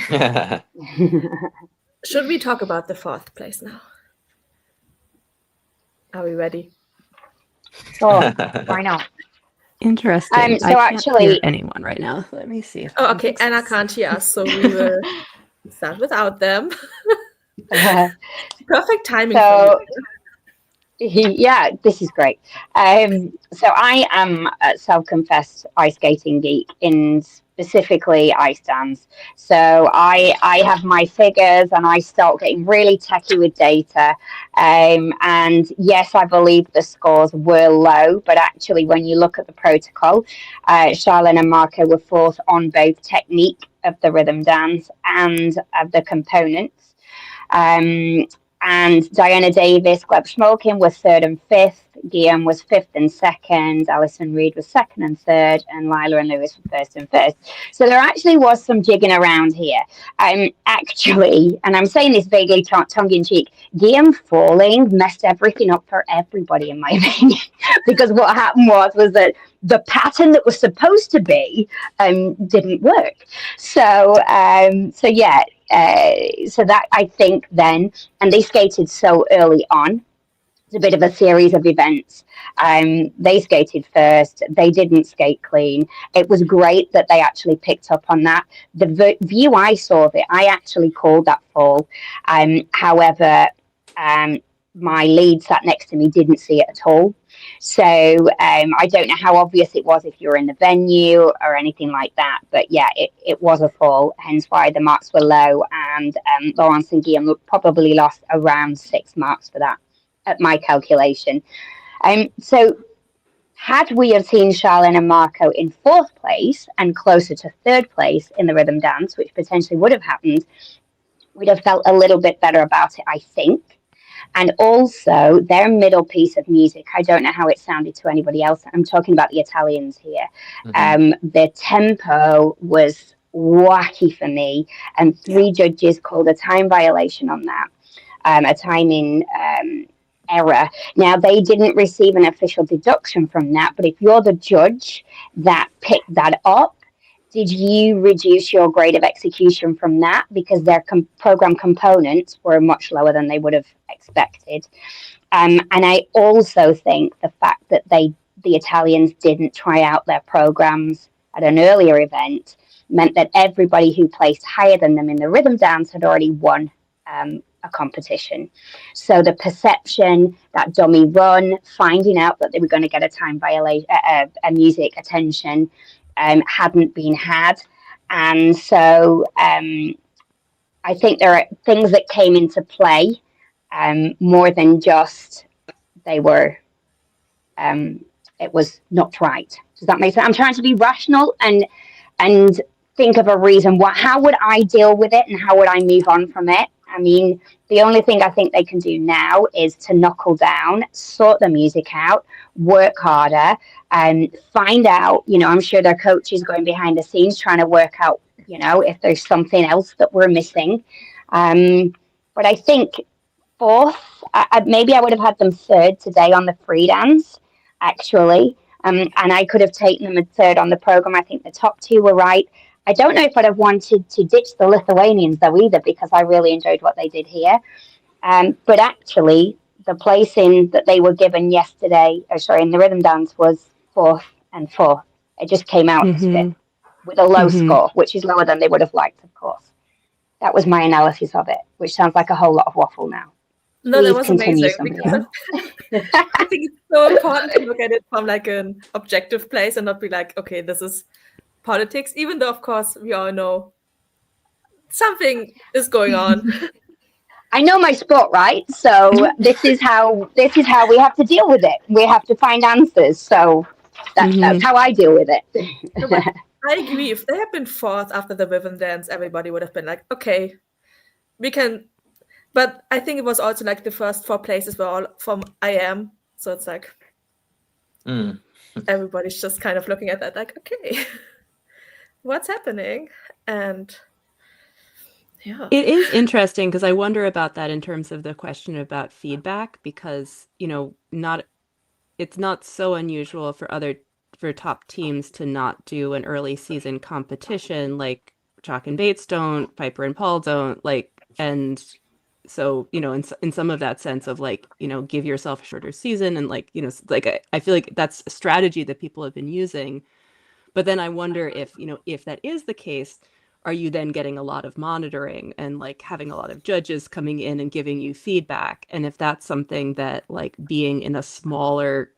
Should we talk about the fourth place now? Are we ready? Sure, why not? Interesting. So I can't actually- hear anyone right now. Let me see. If I Oh, can okay. fix Anna this. can't hear us, so we will start without them. Perfect timing So- for you. Yeah, this is great. So I am a self-confessed ice skating geek in specifically ice dance. So I have my figures and I start getting really techy with data. And yes, I believe the scores were low, but actually when you look at the protocol, Charlene and Marco were fourth on both technique of the rhythm dance and of the components. And Diana Davis, Gleb Schmolkin was third and fifth. Guillaume was fifth and second. Alison Reed was second and third. And Lila and Lewis were first and first. So there actually was some jigging around here. Actually, and I'm saying this vaguely tongue-in-cheek, Guillaume falling messed everything up for everybody, in my opinion. Because what happened was that the pattern that was supposed to be didn't work. So yeah. So that I think then, and they skated so early on. It's a bit of a series of events. They skated first. They didn't skate clean. It was great that they actually picked up on that. The view I saw of it, I actually called that fall. However, my lead sat next to me didn't see it at all. So I don't know how obvious it was if you were in the venue or anything like that. But yeah, it was a fall, hence why the marks were low. And Laurence and Guillaume probably lost around 6 marks for that, at my calculation. So had we have seen Charlene and Marco in fourth place and closer to third place in the rhythm dance, which potentially would have happened, we'd have felt a little bit better about it, I think. And also their middle piece of music, I don't know how it sounded to anybody else. I'm talking about the Italians here. The tempo was wacky for me, and 3 judges called a time violation on that, a timing error. Now, they didn't receive an official deduction from that, but if you're the judge that picked that up, did you reduce your grade of execution from that? Because their program components were much lower than they would have expected. And I also think the fact that the Italians didn't try out their programs at an earlier event meant that everybody who placed higher than them in the rhythm dance had already won a competition. So the perception, that dummy run, finding out that they were going to get a time violation, a music attention, hadn't been had. And so I think there are things that came into play more than just they were, it was not right. Does that make sense? I'm trying to be rational and think of a reason. How would I deal with it and how would I move on from it? I mean, the only thing I think they can do now is to knuckle down, sort the music out, work harder, and find out, I'm sure their coach is going behind the scenes trying to work out, if there's something else that we're missing. But I think fourth, maybe I would have had them third today on the free dance, actually. And I could have taken them at third on the program. I think the top two were right. I don't know if I'd have wanted to ditch the Lithuanians, though, either, because I really enjoyed what they did here. But actually, the placing that they were given yesterday, in the rhythm dance, was fourth and fourth. It just came out as fifth with a low score, which is lower than they would have liked, of course. That was my analysis of it, which sounds like a whole lot of waffle now. No, that was continue, amazing because I think it's so important to look at it from like an objective place and not be like, okay, this is politics, even though of course we all know something is going on. I know my sport, right? So this is how we have to deal with it. We have to find answers. So that's how I deal with it. I agree. If they had been fourth after the rhythm dance, everybody would have been like, okay, we can. But I think it was also like the first four places were all from IM. So it's like everybody's just kind of looking at that like, okay, what's happening? And yeah. It is interesting because I wonder about that in terms of the question about feedback, because, it's not so unusual for top teams to not do an early season competition, like Chalk and Bates don't, Piper and Paul don't, and so, in some of that sense of give yourself a shorter season and I feel like that's a strategy that people have been using. But then I wonder if that is the case, are you then getting a lot of monitoring and having a lot of judges coming in and giving you feedback? And if that's something that being in a smaller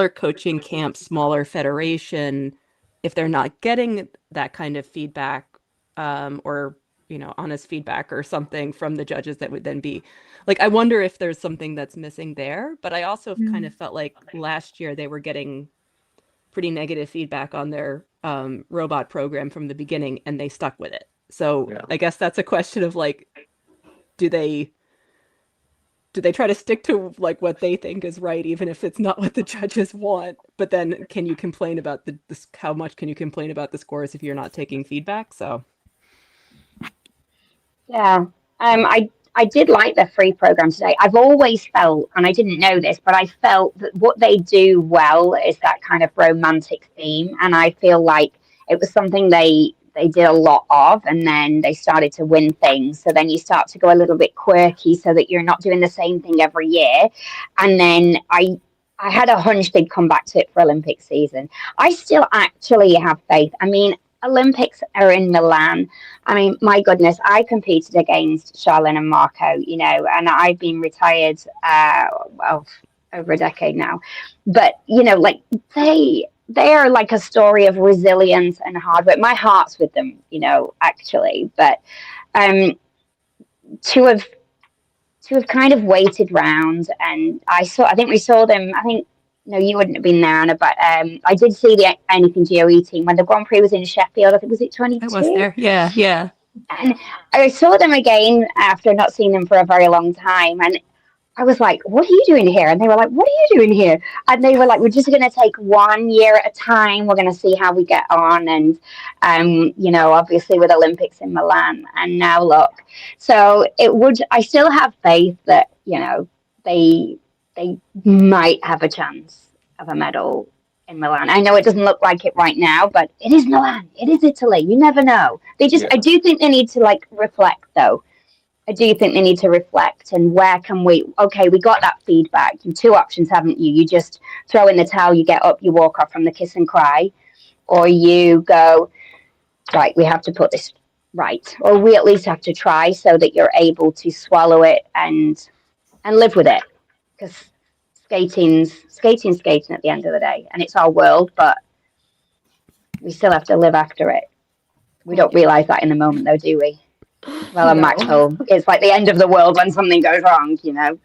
coaching camp, smaller federation, if they're not getting that kind of feedback or honest feedback or something from the judges, that would then be I wonder if there's something that's missing there. But I also kind of felt like last year they were getting pretty negative feedback on their robot program from the beginning, and they stuck with it. So I guess that's a question of do they try to stick to what they think is right, even if it's not what the judges want? But then can you complain about how much can you complain about the scores if you're not taking feedback? So yeah, I did like the free program today. I've always felt, and I didn't know this, but I felt that what they do well is that kind of romantic theme. And I feel like it was something they did a lot of, and then they started to win things. So then you start to go a little bit quirky so that you're not doing the same thing every year. And then I had a hunch they'd come back to it for Olympic season. I still actually have faith. I mean, Olympics are in Milan. I mean, my goodness, I competed against Charlene and Marco, and I've been retired, over a decade now. But, they are like a story of resilience and hard work. My heart's with them, actually. But to have kind of waited round, and I think we saw them, no, you wouldn't have been there, Anna, but I did see the AnythingGOE team when the Grand Prix was in Sheffield. I think, was it 22? I was there, yeah. And I saw them again after not seeing them for a very long time. And I was like, what are you doing here? And they were like, what are you doing here? And they were like, we're just going to take 1 year at a time. We're going to see how we get on. And, obviously with Olympics in Milan. And now look. So I still have faith that, they might have a chance of a medal in Milan. I know it doesn't look like it right now, but it is Milan. It is Italy. You never know. I do think they need to reflect, though. I do think they need to reflect, and where can we got that feedback. You have two options, haven't you? You just throw in the towel, you get up, you walk off from the kiss and cry, or you go, right, we have to put this right, or we at least have to try, so that you're able to swallow it and live with it. Because skating's skating at the end of the day, and it's our world, but we still have to live after it. We don't realize that in the moment, though, do we? Well, in Maxwell, it's like the end of the world when something goes wrong,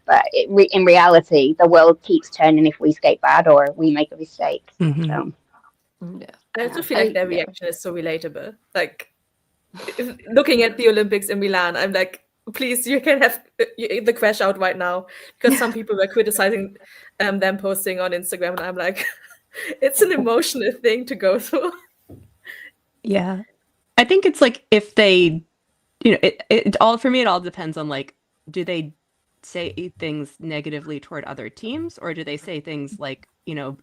but in reality, the world keeps turning if we skate bad or we make a mistake. So, I also feel like their reaction is so relatable. Looking at the Olympics in Milan, I'm like, please, you can have the crash out right now, because some people were criticizing them posting on Instagram, and I'm like, it's an emotional thing to go through. Yeah, I think it's if it all for me. It all depends on like, do they say things negatively toward other teams, or do they say things like,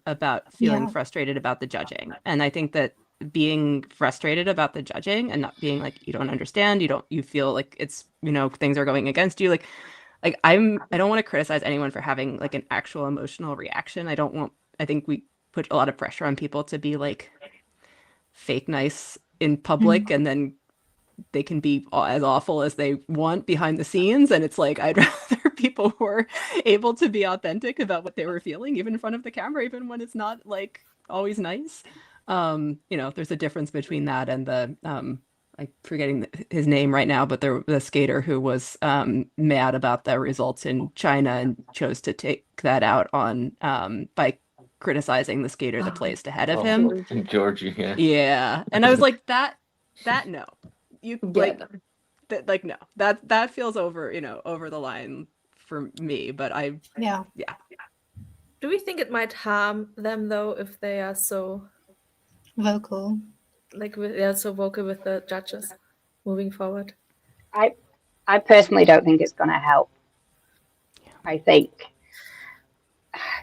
about feeling frustrated about the judging? And I think that being frustrated about the judging and not being like, you don't understand, you feel like it's, things are going against you. Like I don't want to criticize anyone for having like an actual emotional reaction. I think we put a lot of pressure on people to be like fake nice in public, and then they can be as awful as they want behind the scenes. And it's like, I'd rather people were able to be authentic about what they were feeling, even in front of the camera, even when it's not like always nice. There's a difference between that and the, I'm forgetting his name right now, but the skater who was mad about the results in China and chose to take that out on by criticizing the skater that placed ahead of him. Georgie, yeah. Yeah. And I was like, that no. You Yeah. like no. That feels over the line for me, but Yeah. Do we think it might harm them though if they are so Vocal. like they are so vocal with the judges moving forward? I personally don't think it's going to help. I think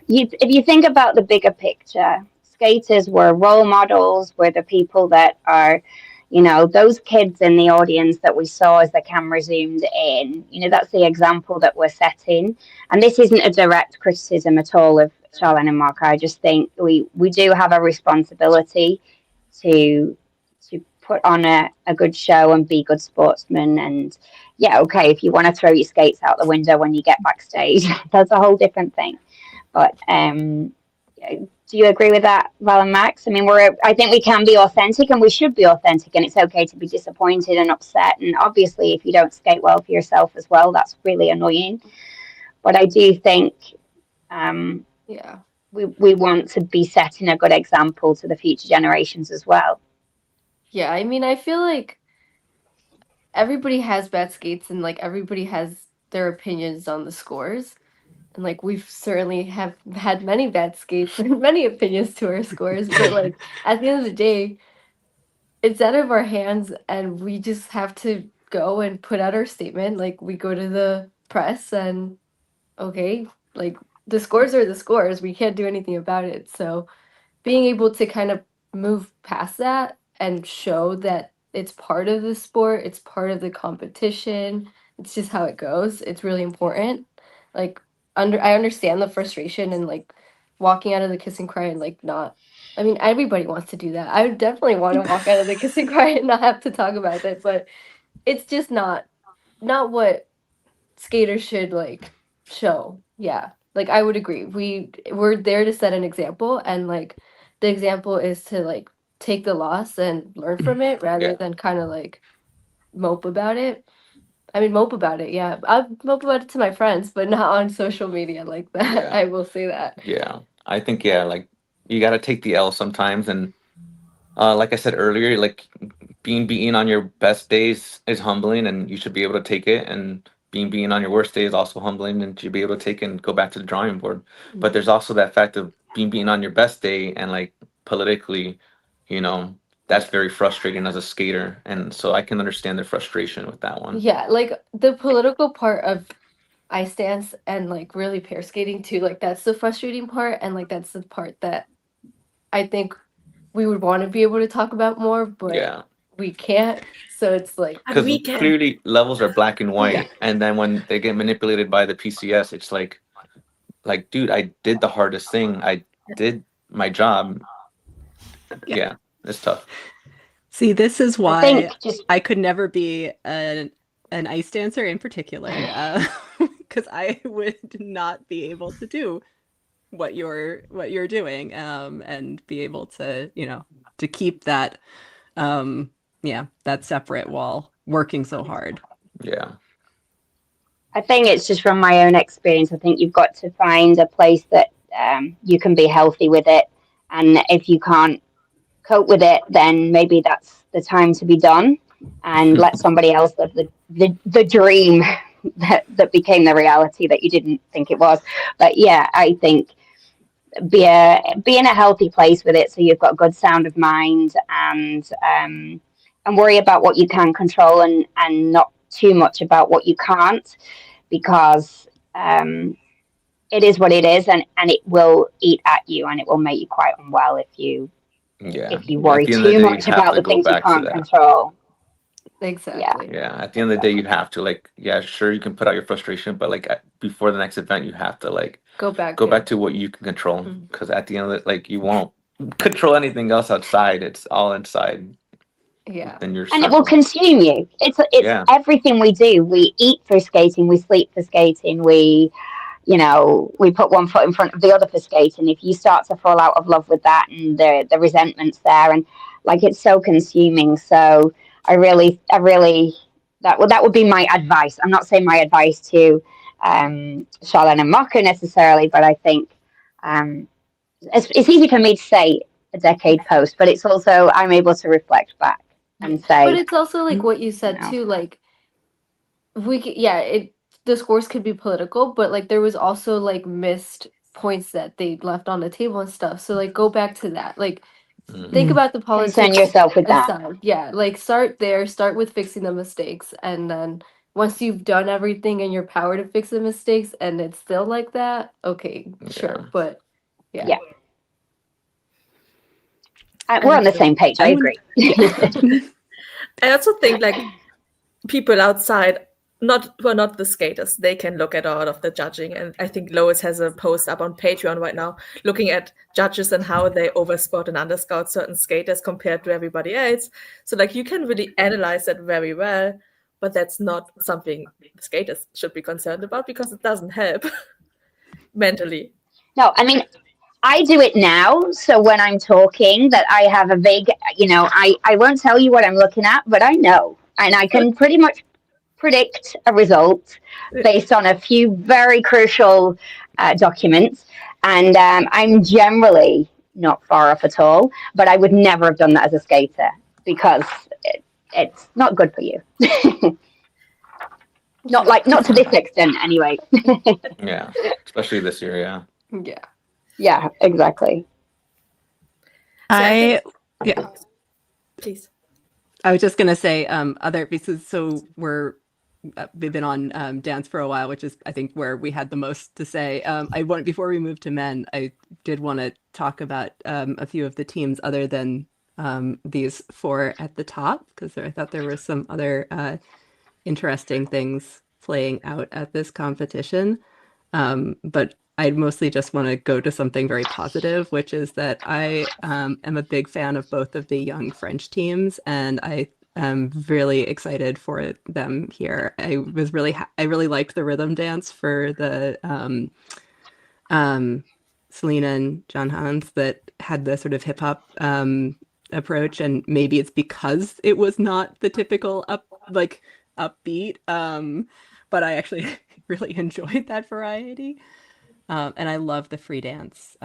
if you think about the bigger picture, skaters were role models, were the people that are, those kids in the audience that we saw as the camera zoomed in, that's the example that we're setting. And this isn't a direct criticism at all of Charlene and Mark. I just think we do have a responsibility to put on a good show and be good sportsmen. And yeah, okay, if you want to throw your skates out the window when you get backstage, that's a whole different thing. But do you agree with that, Val and Max? I mean, I think we can be authentic, and we should be authentic, and it's okay to be disappointed and upset. And obviously, if you don't skate well for yourself as well, that's really annoying. But I do think we want to be setting a good example to the future generations as well. Yeah, I mean, I feel like everybody has bad skates, and like everybody has their opinions on the scores. And like we've certainly have had many bad skates and many opinions to our scores, but like at the end of the day, it's out of our hands, and we just have to go and put out our statement. Like we go to the press, and okay, like the scores are the scores. We can't do anything about it. So being able to kind of move past that and show that it's part of the sport, it's part of the competition, it's just how it goes. It's really important. Like I understand the frustration and like walking out of the kiss and cry and like not. I mean, everybody wants to do that. I would definitely want to walk out of the kiss and cry and not have to talk about it, but it's just not what skaters should like show. Yeah, like I would agree. We're there to set an example, and like the example is to like take the loss and learn from it rather than kind of like mope about it. I mean, mope about it, yeah. I'll mope about it to my friends, but not on social media like that. Yeah. I will say that. Yeah, I think like you got to take the L sometimes, and like I said earlier, like being beaten on your best days is humbling, and you should be able to take it. And being beaten on your worst day is also humbling, and you should be able to take it and go back to the drawing board. But there's also that fact of being beaten on your best day, and like politically, that's very frustrating as a skater, and so I can understand the frustration with that one. Yeah, like the political part of ice dance and like really pair skating too, like that's the frustrating part, and like that's the part that I think we would want to be able to talk about more, but we can't. So it's like because clearly levels are black and white, and then when they get manipulated by the PCS, it's like dude, I did the hardest thing, I did my job. Yeah, it's tough. See, this is why I could never be an ice dancer in particular, because I would not be able to do what you're doing, and be able to to keep that that separate while working so hard. Yeah, I think it's just from my own experience. I think you've got to find a place that you can be healthy with it, and if you can't cope with it, then maybe that's the time to be done and let somebody else live the dream that became the reality that you didn't think it was. But yeah, I think be in a healthy place with it, so you've got good sound of mind and worry about what you can control and not too much about what you can't, because it is what it is, and it will eat at you, and it will make you quite unwell if you worry At the end of the too day, you much have about to the go things you back to can't that. control. Exactly. Yeah, at the end of the day, you have to, like, yeah, sure, you can put out your frustration, but like before the next event, you have to like Go back. go back to what you can control, Mhm. because at the end of it, like, you won't control anything else outside. It's all inside. Yeah. Then your And it will circle. consume you. It's Yeah. everything we do. We eat for skating, we sleep for skating, we put one foot in front of the other for skating. If you start to fall out of love with that, and the resentment's there, and like, it's so consuming. So I really that would be my advice. I'm not saying my advice to Charlene and Maka necessarily, but I think it's easy for me to say a decade post, but it's also, I'm able to reflect back and say. But it's also like what you said too, like the scores could be political, but like there was also like missed points that they left on the table and stuff. So like go back to that. Like think about the politics. Concern yourself with that. aside. Yeah, like start there, start with fixing the mistakes, and then once you've done everything in your power to fix the mistakes and it's still like that, okay, sure. But Yeah. We're on the same page. I agree. I also think like people outside, who are not the skaters, they can look at all of the judging. And I think Lois has a post up on Patreon right now looking at judges and how they overspot and underscout certain skaters compared to everybody else. So like you can really analyze that very well, but that's not something the skaters should be concerned about, because it doesn't help mentally. No, I mean, I do it now. So when I'm talking, that I have a vague, I won't tell you what I'm looking at, but I know. And I can pretty much predict a result based on a few very crucial documents. And I'm generally not far off at all, but I would never have done that as a skater, because it's not good for you. Not to this extent anyway. Yeah, especially this year. Yeah. yeah. Yeah, exactly. Yeah. Please. I was just gonna say we've been on dance for a while, which is I think where we had the most to say. Before we move to men, I did want to talk about a few of the teams other than these four at the top, because I thought there were some other interesting things playing out at this competition. But I mostly just want to go to something very positive, which is that I am a big fan of both of the young French teams, and I am really excited for them here. I really liked the rhythm dance for the Selena and John Hans that had the sort of hip hop approach, and maybe it's because it was not the typical upbeat, but I actually really enjoyed that variety. And I love the free dance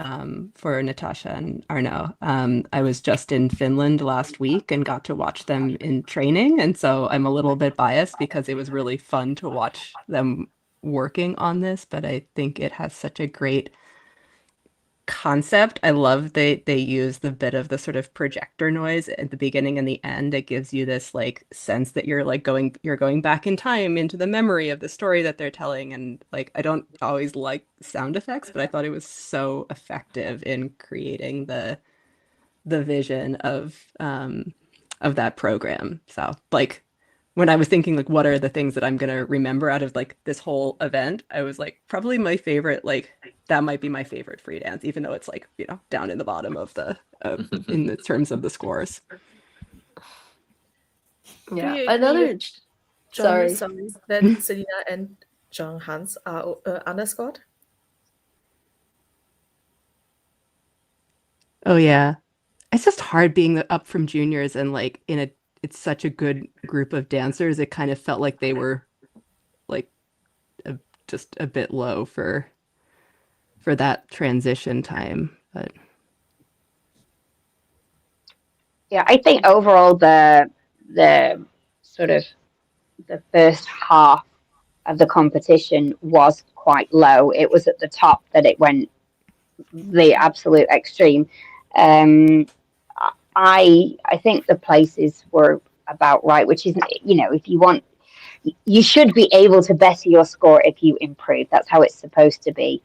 for Natasha and Arnaud. I was just in Finland last week and got to watch them in training. And so I'm a little bit biased because it was really fun to watch them working on this. But I think it has such a great concept. I love they use the bit of the sort of projector noise at the beginning and the end. It gives you this like sense that you're going back in time into the memory of the story that they're telling. And like, I don't always like sound effects, but I thought it was so effective in creating the vision of that program. So like, when I was thinking like what are the things that I'm gonna remember out of like this whole event, I was like, probably my favorite, like that might be my favorite free dance, even though it's like, down in the bottom of the in the terms of the scores. Yeah. Another Sorry. that Selena and John Hans are underscored. Oh yeah, it's just hard being up from juniors and like it's such a good group of dancers. It kind of felt like they were like just a bit low for that transition time. But yeah, I think overall the sort of the first half of the competition was quite low. It was at the top that it went the absolute extreme. I think the places were about right, which is, if you want, you should be able to better your score if you improve. That's how it's supposed to be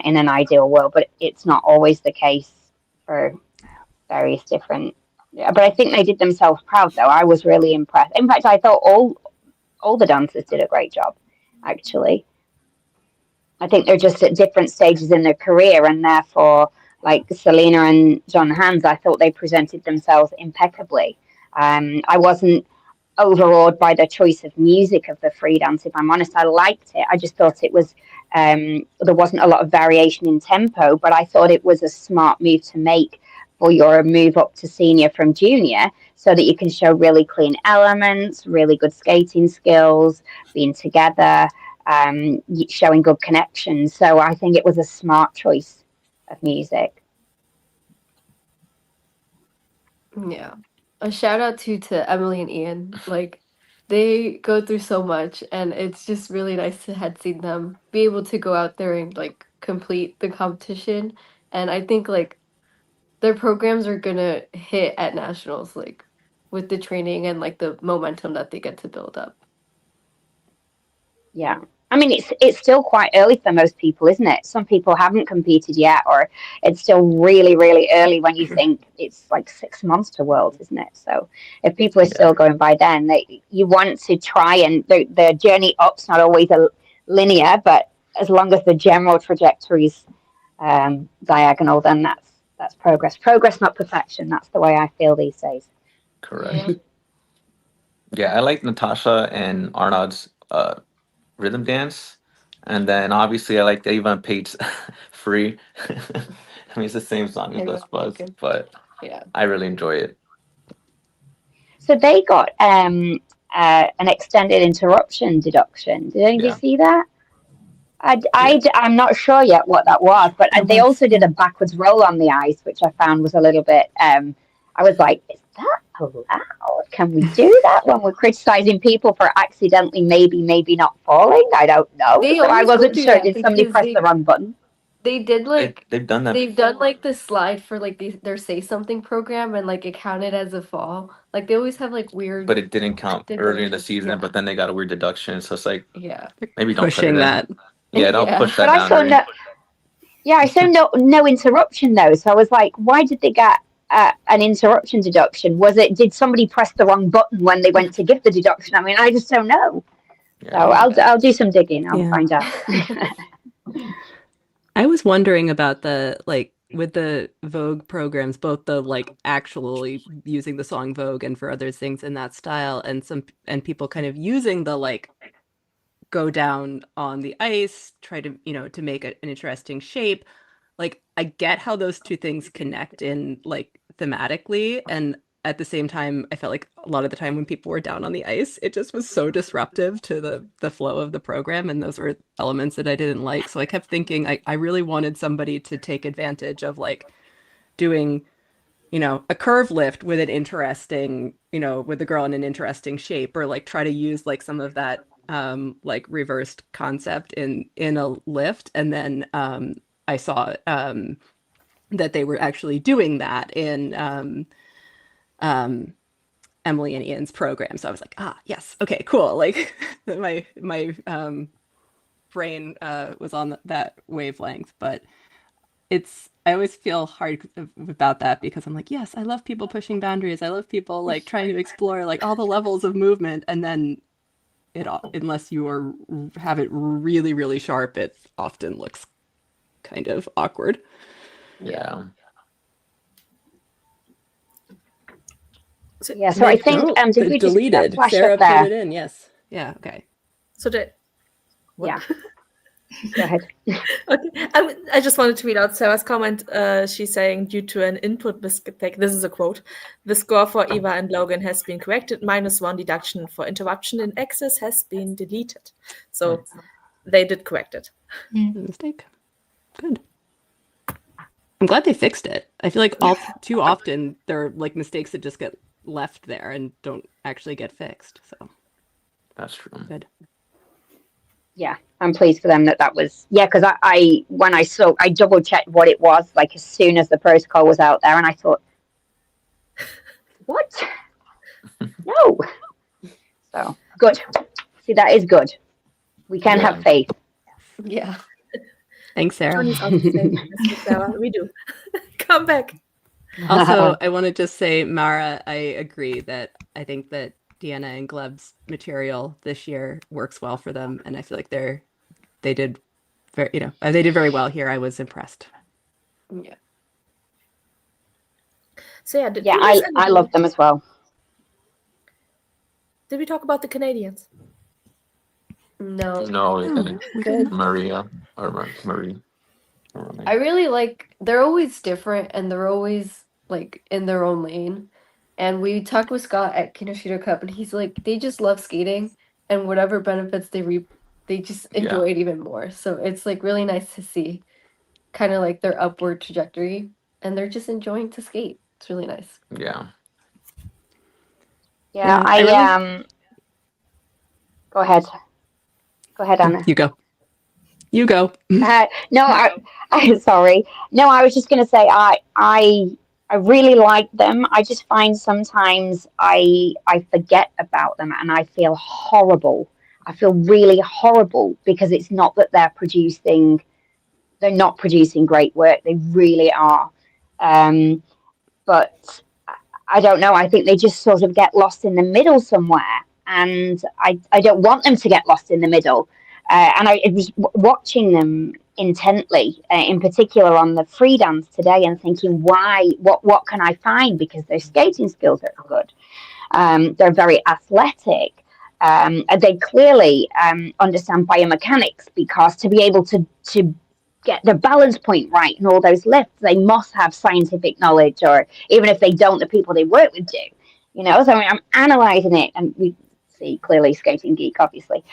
in an ideal world, but it's not always the case for various different. But I think they did themselves proud, though. I was really impressed. In fact, I thought all the dancers did a great job, actually. I think they're just at different stages in their career, and therefore, like Selena and John Hans, I thought they presented themselves impeccably. I wasn't overawed by the choice of music of the free dance. If I'm honest, I liked it. I just thought it was there wasn't a lot of variation in tempo, but I thought it was a smart move to make for your move up to senior from junior, so that you can show really clean elements, really good skating skills, being together, showing good connections. So I think it was a smart choice of music. Yeah. A shout out to Emily and Ian. Like, they go through so much, and it's just really nice to had seen them be able to go out there and like complete the competition. And I think like their programs are gonna hit at nationals, like with the training and like the momentum that they get to build up. Yeah. I mean, it's still quite early for most people, isn't it? Some people haven't competed yet, or it's still really, really early when you think it's like 6 months to Worlds, isn't it? So if people are still going by then, you want to try, and the journey up's not always linear, but as long as the general trajectory is diagonal, then that's progress. Progress, not perfection. That's the way I feel these days. Correct. Yeah, I like Natasha and Arnaud's rhythm dance, and then obviously I like Ava and Pate's Free. I mean, it's the same song as Buzz Buzz, but Yeah. I really enjoy it. So they got an extended interruption deduction. Did anybody see that? I'm not sure yet what that was, but they also did a backwards roll on the ice, which I found was a little bit. I was like, is that allowed? Can we do that when we're criticizing people for accidentally maybe not falling? I don't know. So I wasn't sure. Did somebody press the wrong button? They did like They've done that. They've done like the slide for like their Say Something program, and like it counted as a fall. Like they always have like weird. But it didn't count earlier in the season. But then they got a weird deduction, so it's like maybe don't pushing put it that. in. Yeah, don't push that. But I saw no. Yeah, I saw no interruption though. So I was like, why did they get an interruption deduction? Did somebody press the wrong button when they went to give the deduction? I mean, I just don't know. So I'll do some digging. I'll find out. I was wondering about the with the Vogue programs, both the actually using the song Vogue and for other things in that style, and people kind of using the go down on the ice, try to to make an interesting shape. I get how those two things connect in thematically, and at the same time, I felt like a lot of the time when people were down on the ice, it just was so disruptive to the flow of the program, and those were elements that I didn't like. So I kept thinking I really wanted somebody to take advantage of doing, a curve lift with an interesting, with the girl in an interesting shape, or try to use some of that reversed concept in a lift. And then I saw that they were actually doing that in Emily and Ian's program. So I was like, yes, okay, cool. My brain was on that wavelength, but I always feel hard about that, because I'm like, yes, I love people pushing boundaries. I love people trying to explore all the levels of movement, and then unless you have it really, really sharp, it often looks kind of awkward. Yeah. So I think did we deleted? Just Sarah there? put it in. Yes. Yeah. Okay. So yeah. Go ahead. Okay. I just wanted to read out Sarah's comment. She's saying, due to an input mistake, this is a quote, the score for Eva and Logan has been corrected. -1 deduction for interruption in excess has been deleted. So they did correct it. Mistake. Good. I'm glad they fixed it. I feel like too often there are mistakes that just get left there and don't actually get fixed. So that's true. Good. Yeah, I'm pleased for them that was, because when I saw, I double checked what it was as soon as the protocol was out there, and I thought, what? No. So good. See, that is good. We can Yeah. have faith. Yeah. Thanks, Sarah. Tony's also saying yes, Sarah. We do. Come back. Also, I want to just say, Mara, I agree that I think that Deanna and Gleb's material this year works well for them, and I feel like they did very well here. I was impressed. Yeah. So yeah, did Yeah, you miss I anything? love them as well. Did we talk about the Canadians? No. No, we didn't. Good. Maria or Marie. I really like, they're always different and they're always like in their own lane. And we talked with Scott at Kinoshita Cup and he's like, they just love skating and whatever benefits they reap, they just enjoy it even more. So it's like really nice to see kind of like their upward trajectory and they're just enjoying to skate. It's really nice. Yeah. Yeah, go ahead. Go ahead, Anna. You go. You go. No, I sorry. No, I was just going to say I really like them. I just find sometimes I forget about them and I feel horrible. I feel really horrible because it's not that they're not producing great work. They really are. But I don't know. I think they just sort of get lost in the middle somewhere. And I don't want them to get lost in the middle. And I was watching them intently, in particular on the free dance today, and thinking, what can I find? Because their skating skills are good. They're very athletic. They clearly understand biomechanics because to be able to get the balance point right in all those lifts, they must have scientific knowledge, or even if they don't, the people they work with do. You know, so I mean, I'm analysing it, and we see clearly skating geek, obviously.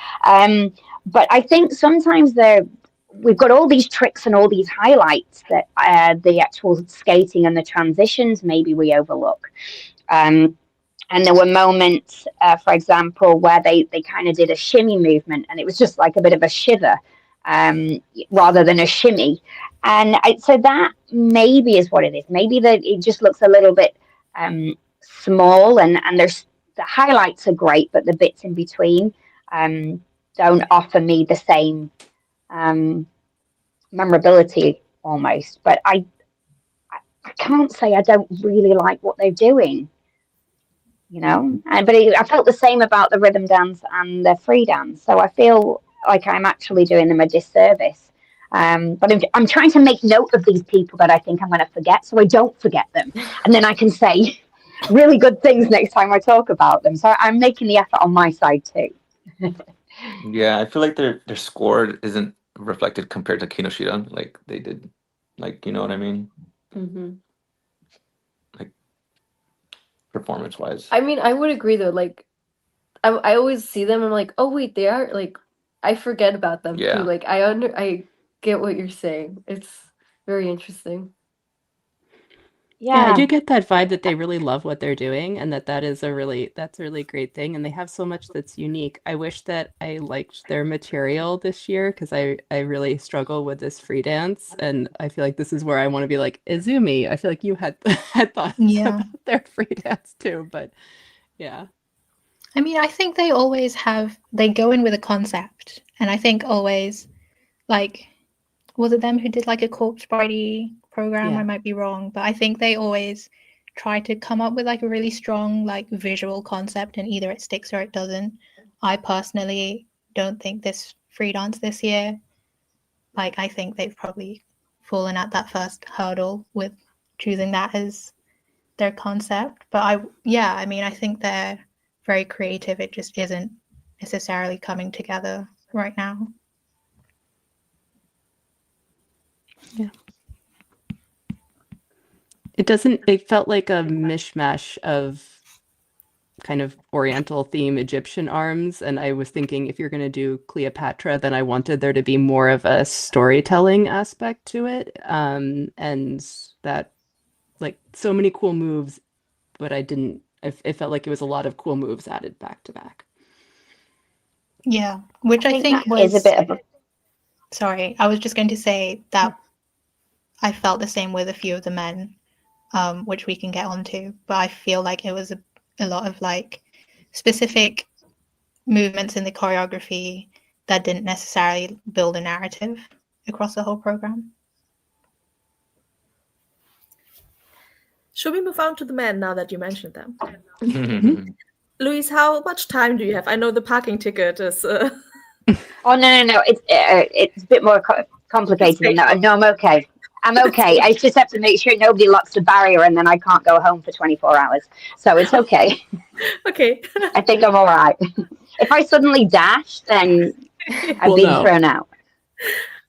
But I think sometimes we've got all these tricks and all these highlights that the actual skating and the transitions maybe we overlook. And there were moments, for example, where they kind of did a shimmy movement, and it was just like a bit of a shiver rather than a shimmy. And so that maybe is what it is. Maybe that it just looks a little bit small, and there's the highlights are great, but the bits in between don't offer me the same memorability almost. But I can't say I don't really like what they're doing. You know, but I felt the same about the rhythm dance and the free dance. So I feel like I'm actually doing them a disservice. But I'm trying to make note of these people that I think I'm going to forget, so I don't forget them, and then I can say really good things next time I talk about them. So I'm making the effort on my side too. Yeah, I feel like their score isn't reflected compared to Kinoshita, like they did, like, you know what I mean, Mm-hmm. like performance wise. I mean, I would agree though. Like, I always see them. I'm like, oh wait, they are like. I forget about them Yeah. too. Like, I get what you're saying. It's very interesting. Yeah, I Yeah, do get that vibe that they really love what they're doing, and that's a really great thing, and they have so much that's unique. I wish that I liked their material this year because I really struggle with this free dance, and I feel like this is where I want to be like Izumi. I feel like you had had thoughts Yeah. about their free dance too, but yeah. I mean, I think they always they go in with a concept. And I think always, like, was it them who did like a corpse bride program? Yeah. I might be wrong, but I think they always try to come up with like a really strong like visual concept, and either it sticks or it doesn't. I personally don't think this free dance this year, like, I think they've probably fallen at that first hurdle with choosing that as their concept. But I mean, I think they're very creative. It just isn't necessarily coming together right now. Yeah. It felt like a mishmash of kind of Oriental theme Egyptian arms, and I was thinking if you're going to do Cleopatra, then I wanted there to be more of a storytelling aspect to it, and that, like, so many cool moves, but it felt like it was a lot of cool moves added back to back. Yeah, which I think that is a bit of a sorry, I was just going to say that I felt the same with a few of the men, which we can get onto, but I feel like it was a lot of like specific movements in the choreography that didn't necessarily build a narrative across the whole program. Should we move on to the men now that you mentioned them? Louise, how much time do you have? I know the parking ticket is... Oh, no. It's a bit more complicated than that. No, I'm okay. I just have to make sure nobody locks the barrier and then I can't go home for 24 hours. So it's okay. Okay. I think I'm all right. If I suddenly dash, then I've been thrown out.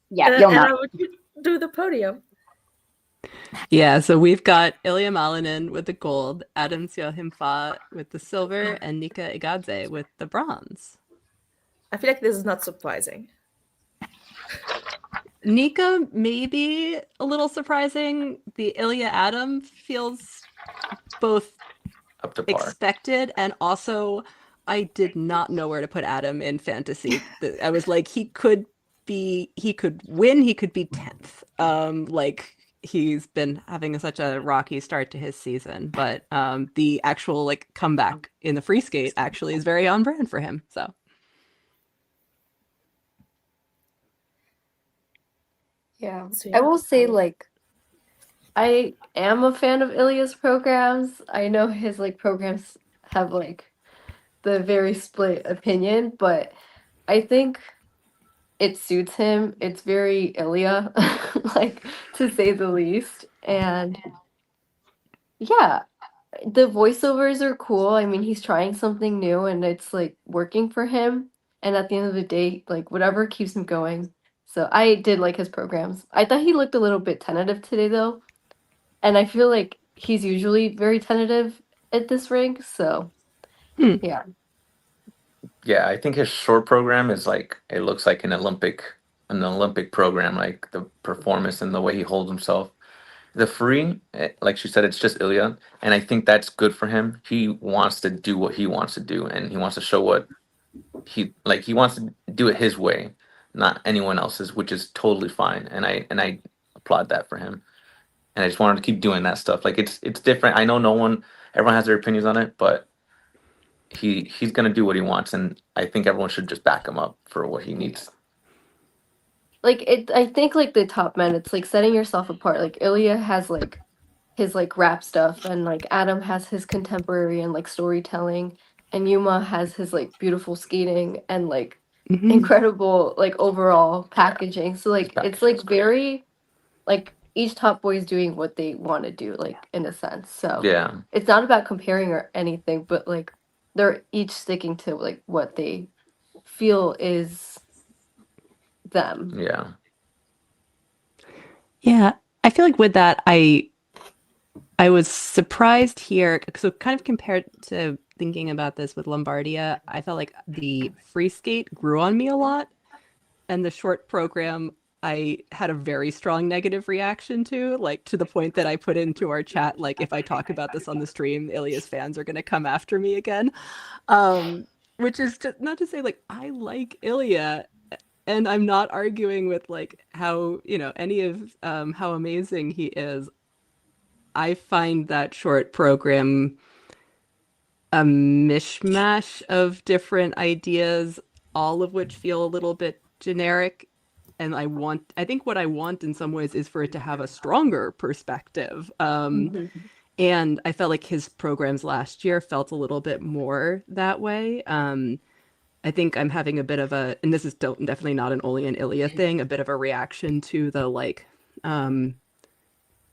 Yeah, you'll know. Would you do the podium? Yeah, so we've got Ilya Malinin with the gold, Adam Siohimfa with the silver, and Nika Igadze with the bronze. I feel like this is not surprising. Nika maybe a little surprising. The Ilya Adam feels both Up to par. expected and also I did not know where to put Adam in fantasy. I was like, he could win, he could be 10th. Like he's been having such a rocky start to his season, but the actual like comeback in the free skate actually is very on brand for him. So Yeah, So, I will say, like, I am a fan of Ilya's programs. I know his like programs have like the very split opinion, but I think it suits him. It's very Ilya, like to say the least. And yeah, the voiceovers are cool. I mean, he's trying something new and it's like working for him. And at the end of the day, like whatever keeps him going. So I did like his programs. I thought he looked a little bit tentative today though. And I feel like he's usually very tentative at this rank. So yeah. Yeah, I think his short program is like, it looks like an Olympic program, like the performance and the way he holds himself. The free, like she said, it's just Ilya, and I think that's good for him. He wants to do what he wants to do, and he wants to show what he wants to do it his way, not anyone else's, which is totally fine. And I applaud that for him. And I just wanted to keep doing that stuff. Like it's different. I know everyone has their opinions on it, but he's gonna do what he wants, and I think everyone should just back him up for what he needs. Like I think like the top men, it's like setting yourself apart. Like Ilya has like his like rap stuff, and like Adam has his contemporary and like storytelling, and Yuma has his like beautiful skating and like incredible like overall packaging. So like it's like very like each top boy is doing what they want to do, like in a sense. So Yeah. it's not about comparing or anything, but like they're each sticking to like what they feel is them. Yeah. Yeah, I feel like with that, I was surprised here. So kind of compared to thinking about this with Lombardia, I felt like the free skate grew on me a lot, and the short program I had a very strong negative reaction to, like to the point that I put into our chat, like if I talk about this on the stream, Ilya's fans are going to come after me again. Which is just not to say like I like Ilya, and I'm not arguing with like how, any of how amazing he is. I find that short program a mishmash of different ideas, all of which feel a little bit generic. And I think what I want in some ways is for it to have a stronger perspective. And I felt like his programs last year felt a little bit more that way. I think I'm having a bit of and this is definitely not an Oli and Ilya thing, a bit of a reaction to the like,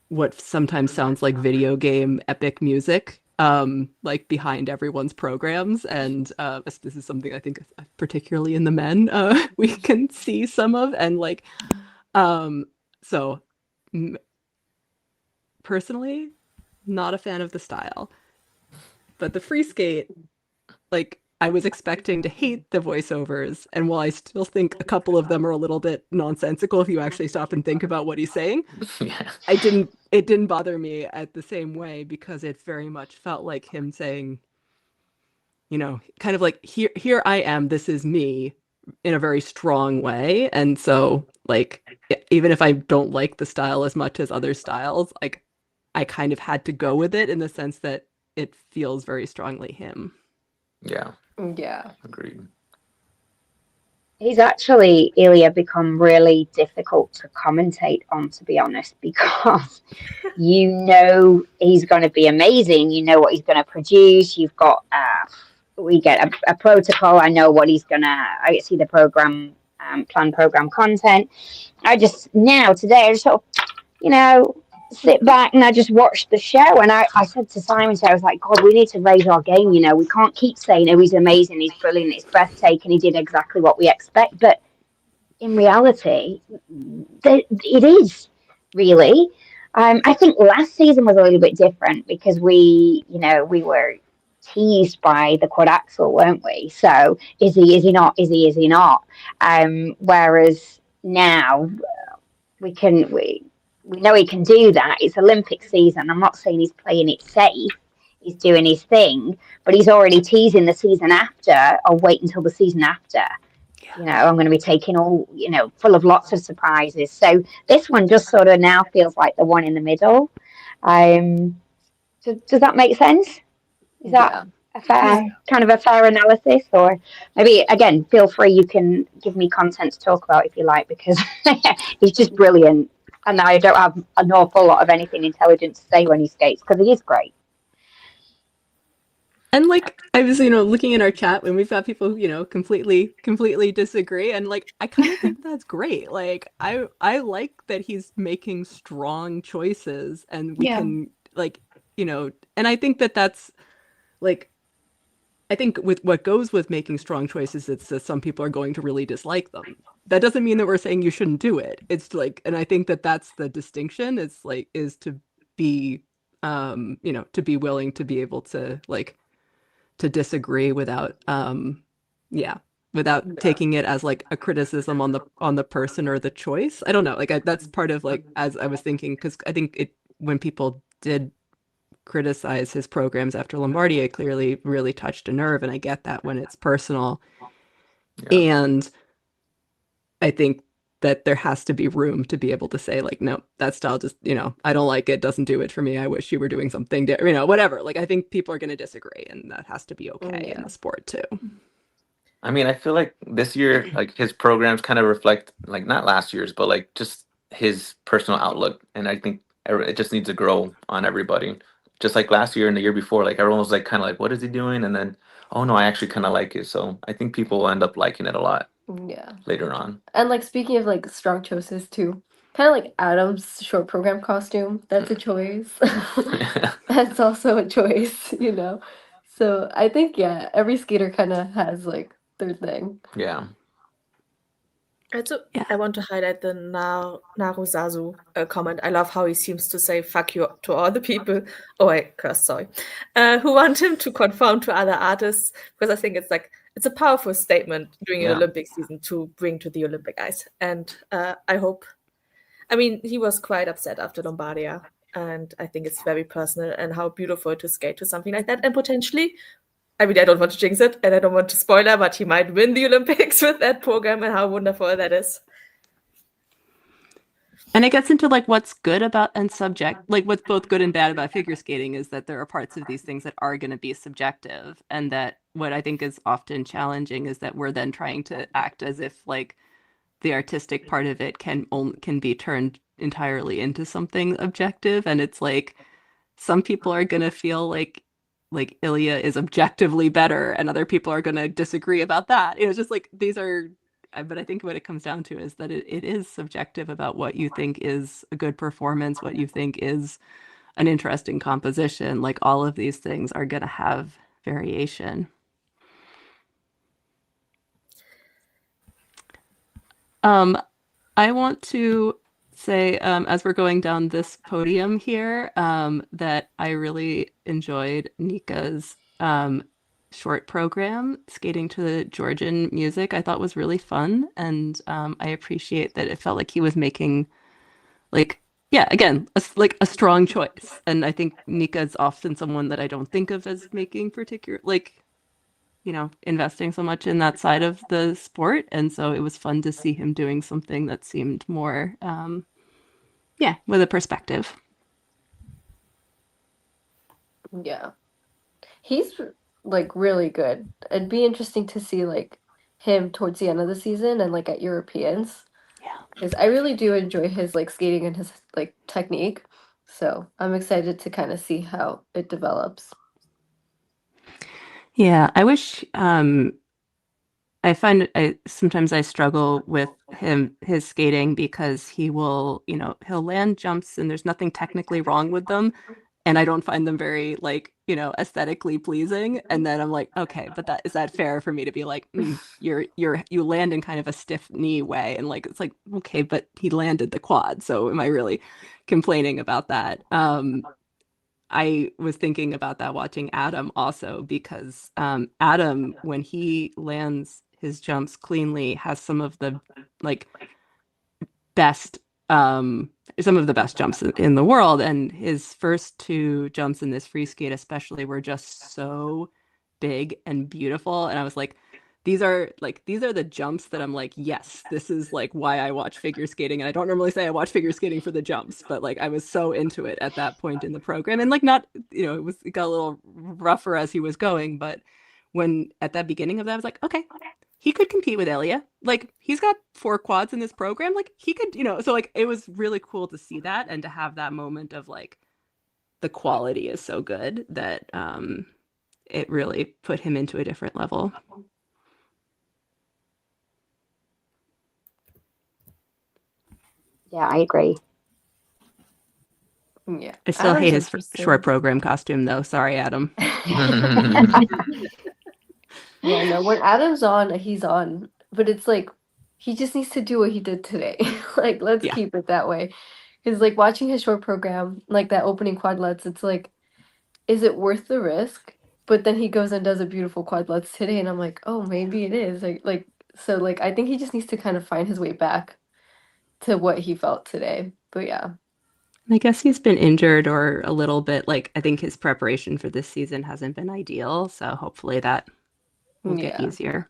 what sometimes sounds like video game epic music, like behind everyone's programs. And this is something I think particularly in the men, we can see some of, and like, so personally, not a fan of the style, but the free skate, like I was expecting to hate the voiceovers, and while I still think a couple of them are a little bit nonsensical if you actually stop and think about what he's saying, Yeah. it didn't bother me at the same way, because it very much felt like him saying, kind of like, here I am, this is me, in a very strong way. And so like, even if I don't like the style as much as other styles, like I kind of had to go with it, in the sense that it feels very strongly him. Yeah, Yeah. agreed. He's actually, Ilya, become really difficult to commentate on, to be honest, because you know he's going to be amazing. You know what he's going to produce. You've got, we get a protocol. I know what he's going to, I see the program, plan program content. Today, I just sort of, sit back and I just watched the show. And I said to Simon, I was like, God, we need to raise our game. We can't keep saying, oh, he's amazing, he's brilliant, it's breathtaking, he did exactly what we expect. But in reality, it is really. I think last season was a little bit different because we were teased by the quad axel, weren't we? So is he not? Is he not? Whereas now we know he can do that. It's Olympic season. I'm not saying he's playing it safe. He's doing his thing, but he's already teasing the season after, or wait until the season after. I'm going to be taking all, full of lots of surprises. So this one just sort of now feels like the one in the middle. Does that make sense? Is that a fair analysis? Or maybe, again, feel free, you can give me content to talk about if you like, because he's just brilliant. And I don't have an awful lot of anything intelligent to say when he skates, because he is great. And like I was, looking in our chat when we've got people, completely disagree, and like I kind of think that's great. Like I like that he's making strong choices, and we can and I think that's like, I think with what goes with making strong choices, it's that some people are going to really dislike them. That doesn't mean that we're saying you shouldn't do it. It's like, and I think that's the distinction. It's like, is to be, to be willing to be able to to disagree without taking it as like a criticism on the person or the choice. I don't know, like that's part of, like, as I was thinking, because I think when people did criticize his programs after Lombardia, it clearly really touched a nerve, and I get that when it's personal. And I think that there has to be room to be able to say, like, no, that style just, I don't like it, doesn't do it for me, I wish you were doing something whatever. Like, I think people are going to disagree, and that has to be okay in the sport too. I mean, I feel like this year, like, his programs kind of reflect, like, not last year's, but like just his personal outlook, and I think it just needs to grow on everybody. Just like last year and the year before, like, everyone was like kind of like, what is he doing? And then, oh no, I actually kind of like it. So I think people will end up liking it a lot later on. And like, speaking of like strong choices too, kind of like Adam's short program costume, that's a choice. That's also a choice, So I think every skater kind of has like their thing. Yeah. Also, I want to highlight the Narusazu comment. I love how he seems to say "fuck you" to all the people. Oh, I cursed, sorry. Who want him to conform to other artists, because I think it's a powerful statement during an Olympic season to bring to the Olympic ice. And he was quite upset after Lombardia, and I think it's very personal, and how beautiful to skate to something like that, and potentially, I don't want to jinx it, and I don't want to spoiler, but he might win the Olympics with that program, and how wonderful that is. And it gets into like what's good about and like what's both good and bad about figure skating is that there are parts of these things that are going to be subjective, and that what I think is often challenging is that we're then trying to act as if like the artistic part of it can be turned entirely into something objective, and it's like some people are going to feel like Ilya is objectively better, and other people are going to disagree about that. It's just like these are, but I think what it comes down to is that it is subjective about what you think is a good performance, what you think is an interesting composition. Like, all of these things are going to have variation. I want to say, as we're going down this podium here, that I really enjoyed Nika's short program, skating to the Georgian music. I thought was really fun, and I appreciate that it felt like he was making, like, again, a strong choice. And I think Nika is often someone that I don't think of as making particular, like, investing so much in that side of the sport. And so it was fun to see him doing something that seemed more, with a perspective. Yeah. he's like really good. It'd be interesting to see like him towards the end of the season and like at Europeans. Yeah. Because I really do enjoy his like skating and his like technique. So I'm excited to kind of see how it develops. Yeah, I wish I find sometimes I struggle with his skating because he will, he'll land jumps and there's nothing technically wrong with them, and I don't find them very like, aesthetically pleasing. And then I'm like, okay, but is that fair for me to be like, you land in kind of a stiff knee way, and like it's like, okay, but he landed the quad, so am I really complaining about that? I was thinking about that watching Adam also because Adam, when he lands his jumps cleanly, has like best some of the best jumps in the world. And his first two jumps in this free skate especially were just so big and beautiful. And I was like, these are the jumps that I'm like, yes, this is like why I watch figure skating. And I don't normally say I watch figure skating for the jumps, but like I was so into it at that point in the program. And like not, it got a little rougher as he was going, but when at that beginning of that, I was like, okay, he could compete with Elia. Like he's got 4 quads in this program. Like he could, so like it was really cool to see that and to have that moment of like the quality is so good that it really put him into a different level. Yeah, I agree. Yeah. I still Adam's hate his interesting. short program costume though. Sorry, Adam. Yeah, no, when Adam's on, he's on. But it's like he just needs to do what he did today. Like, let's Yeah. keep it that way. Because like watching his short program, like that opening quadlets, it's like, is it worth the risk? But then he goes and does a beautiful quadlets today, and I'm like, oh, maybe it is. So like I think he just needs to kind of find his way back to what he felt today. But yeah. I guess he's been injured or a little bit like I think his preparation for this season hasn't been ideal. So hopefully that will get Yeah. easier.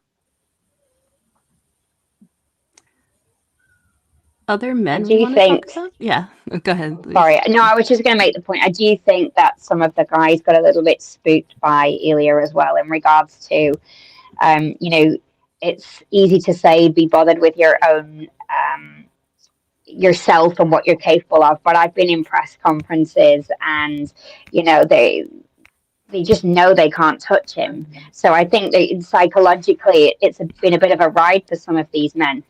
Other men do we you want to think talk about? Yeah, go ahead, Louise. Sorry, no, I was just going to make the point. I do think that some of the guys got a little bit spooked by Elia as well in regards to, it's easy to say be bothered with your own yourself and what you're capable of. But I've been in press conferences, and they just know they can't touch him. So I think that psychologically, it's been a bit of a ride for some of these men.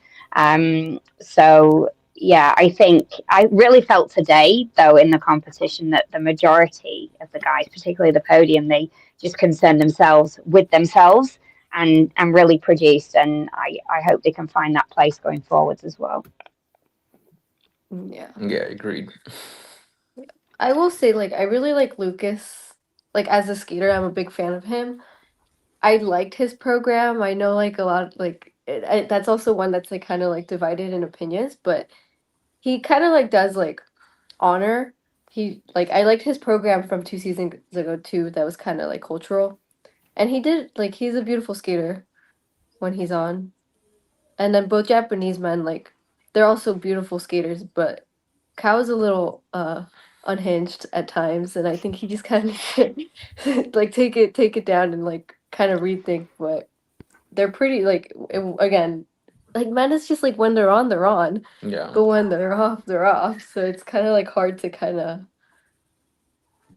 So yeah, I think I really felt today, though, in the competition that the majority of the guys, particularly the podium, they just concerned themselves with themselves and really produced. And I hope they can find that place going forwards as well. Yeah. Yeah, agreed. I will say, like, I really like Lucas. Like, as a skater, I'm a big fan of him. I liked his program. I know, like, a lot, like, that's also one that's, like, kind of, like, divided in opinions, but he kind of, like, does, like, honor. I liked his program from 2 seasons ago, too, that was kind of, like, cultural. And he's a beautiful skater when he's on. And then both Japanese men, like, they're also beautiful skaters, but Kao's a little, unhinged at times, and I think he just kind of like take it down and like kind of rethink. But they're pretty again, like men is just like when they're on, they're on, Yeah. but when they're off, they're off. So it's kind of like hard to kind of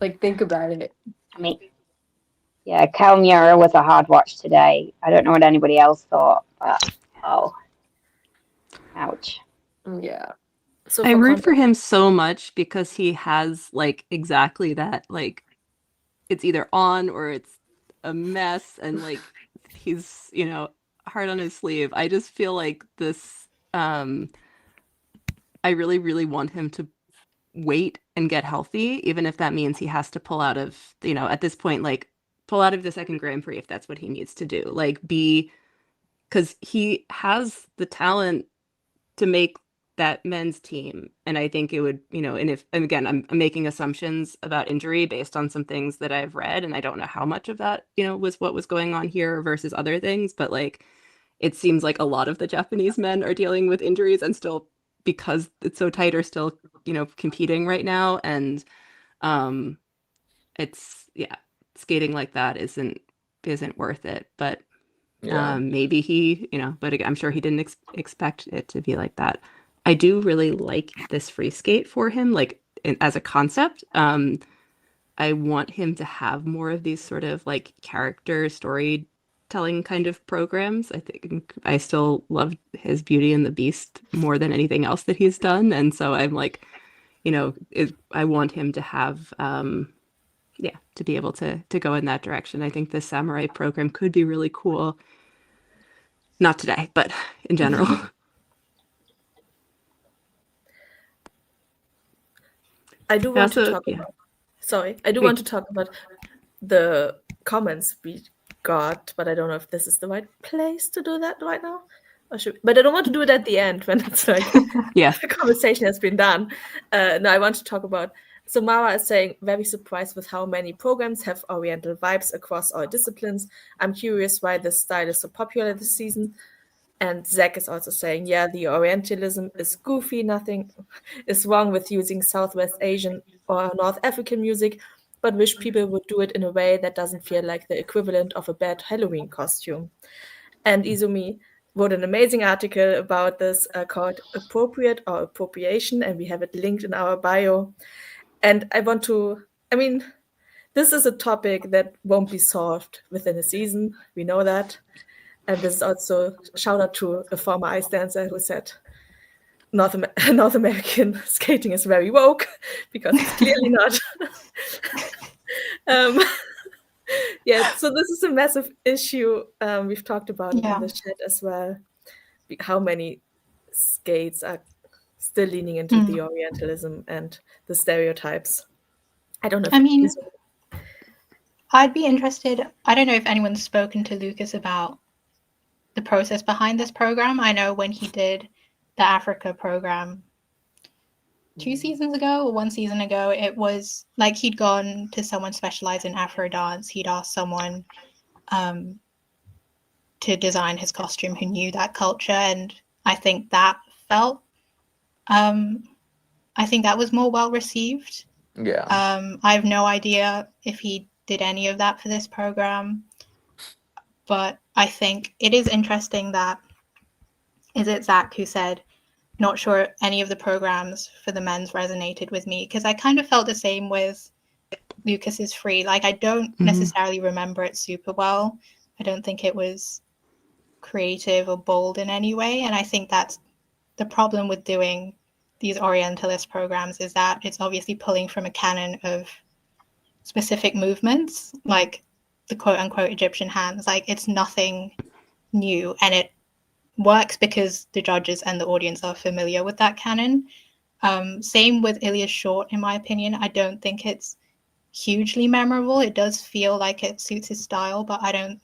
like think about it. I mean, yeah, Kalmura was a hard watch today. I don't know what anybody else thought, but ouch. Yeah. So I for root for context, him so much because he has like exactly that, like it's either on or it's a mess, and like he's, hard on his sleeve. I just feel like this I really, really want him to wait and get healthy, even if that means he has to pull out of, at this point, like pull out of the second Grand Prix if that's what he needs to do. Like because he has the talent to make that men's team. And I think it would, and again, I'm making assumptions about injury based on some things that I've read. And I don't know how much of that, was what was going on here versus other things. But like, it seems like a lot of the Japanese men are dealing with injuries and still, because it's so tight, are still, competing right now. And it's skating like that isn't worth it. But Yeah. maybe he, but I'm sure he didn't expect it to be like that. I do really like this free skate for him, like as a concept. I want him to have more of these sort of like character storytelling kind of programs. I think I still love his Beauty and the Beast more than anything else that he's done. And so I'm like, I want him to have, to be able to go in that direction. I think the samurai program could be really cool. Not today, but in general. I do want to talk about. Sorry, I do want to talk about the comments we got, but I don't know if this is the right place to do that right now. But I don't want to do it at the end when it's like the conversation has been done. No, I want to talk about. So Mara is saying, very surprised with how many programs have Oriental vibes across all disciplines. I'm curious why this style is so popular this season. And Zach is also saying, yeah, the Orientalism is goofy. Nothing is wrong with using Southwest Asian or North African music, but wish people would do it in a way that doesn't feel like the equivalent of a bad Halloween costume. And Izumi wrote an amazing article about this called Appropriate or Appropriation, and we have it linked in our bio. And this is a topic that won't be solved within a season. We know that. And this is also a shout out to a former ice dancer who said North American skating is very woke, because it's clearly not. So this is a massive issue we've talked about in the chat as well. How many skates are still leaning into the Orientalism and the stereotypes? I don't know. I'd be interested. I don't know if anyone's spoken to Lucas about the process behind this program. I know when he did the Africa program 2 seasons ago or 1 season ago, it was like he'd gone to someone specialized in Afro dance. He'd asked someone to design his costume who knew that culture, and I think that felt I think that was more well received. Yeah. I have no idea if he did any of that for this program, but I think it is interesting that, is it Zach who said, not sure any of the programs for the men's resonated with me, because I kind of felt the same with Lucas's Free. Like, I don't necessarily remember it super well. I don't think it was creative or bold in any way, and I think that's the problem with doing these Orientalist programs, is that it's obviously pulling from a canon of specific movements, like the quote-unquote Egyptian hands. Like, it's nothing new, and it works because the judges and the audience are familiar with that canon. Same with Ilya's short, in my opinion. I don't think it's hugely memorable. It does feel like it suits his style, but I don't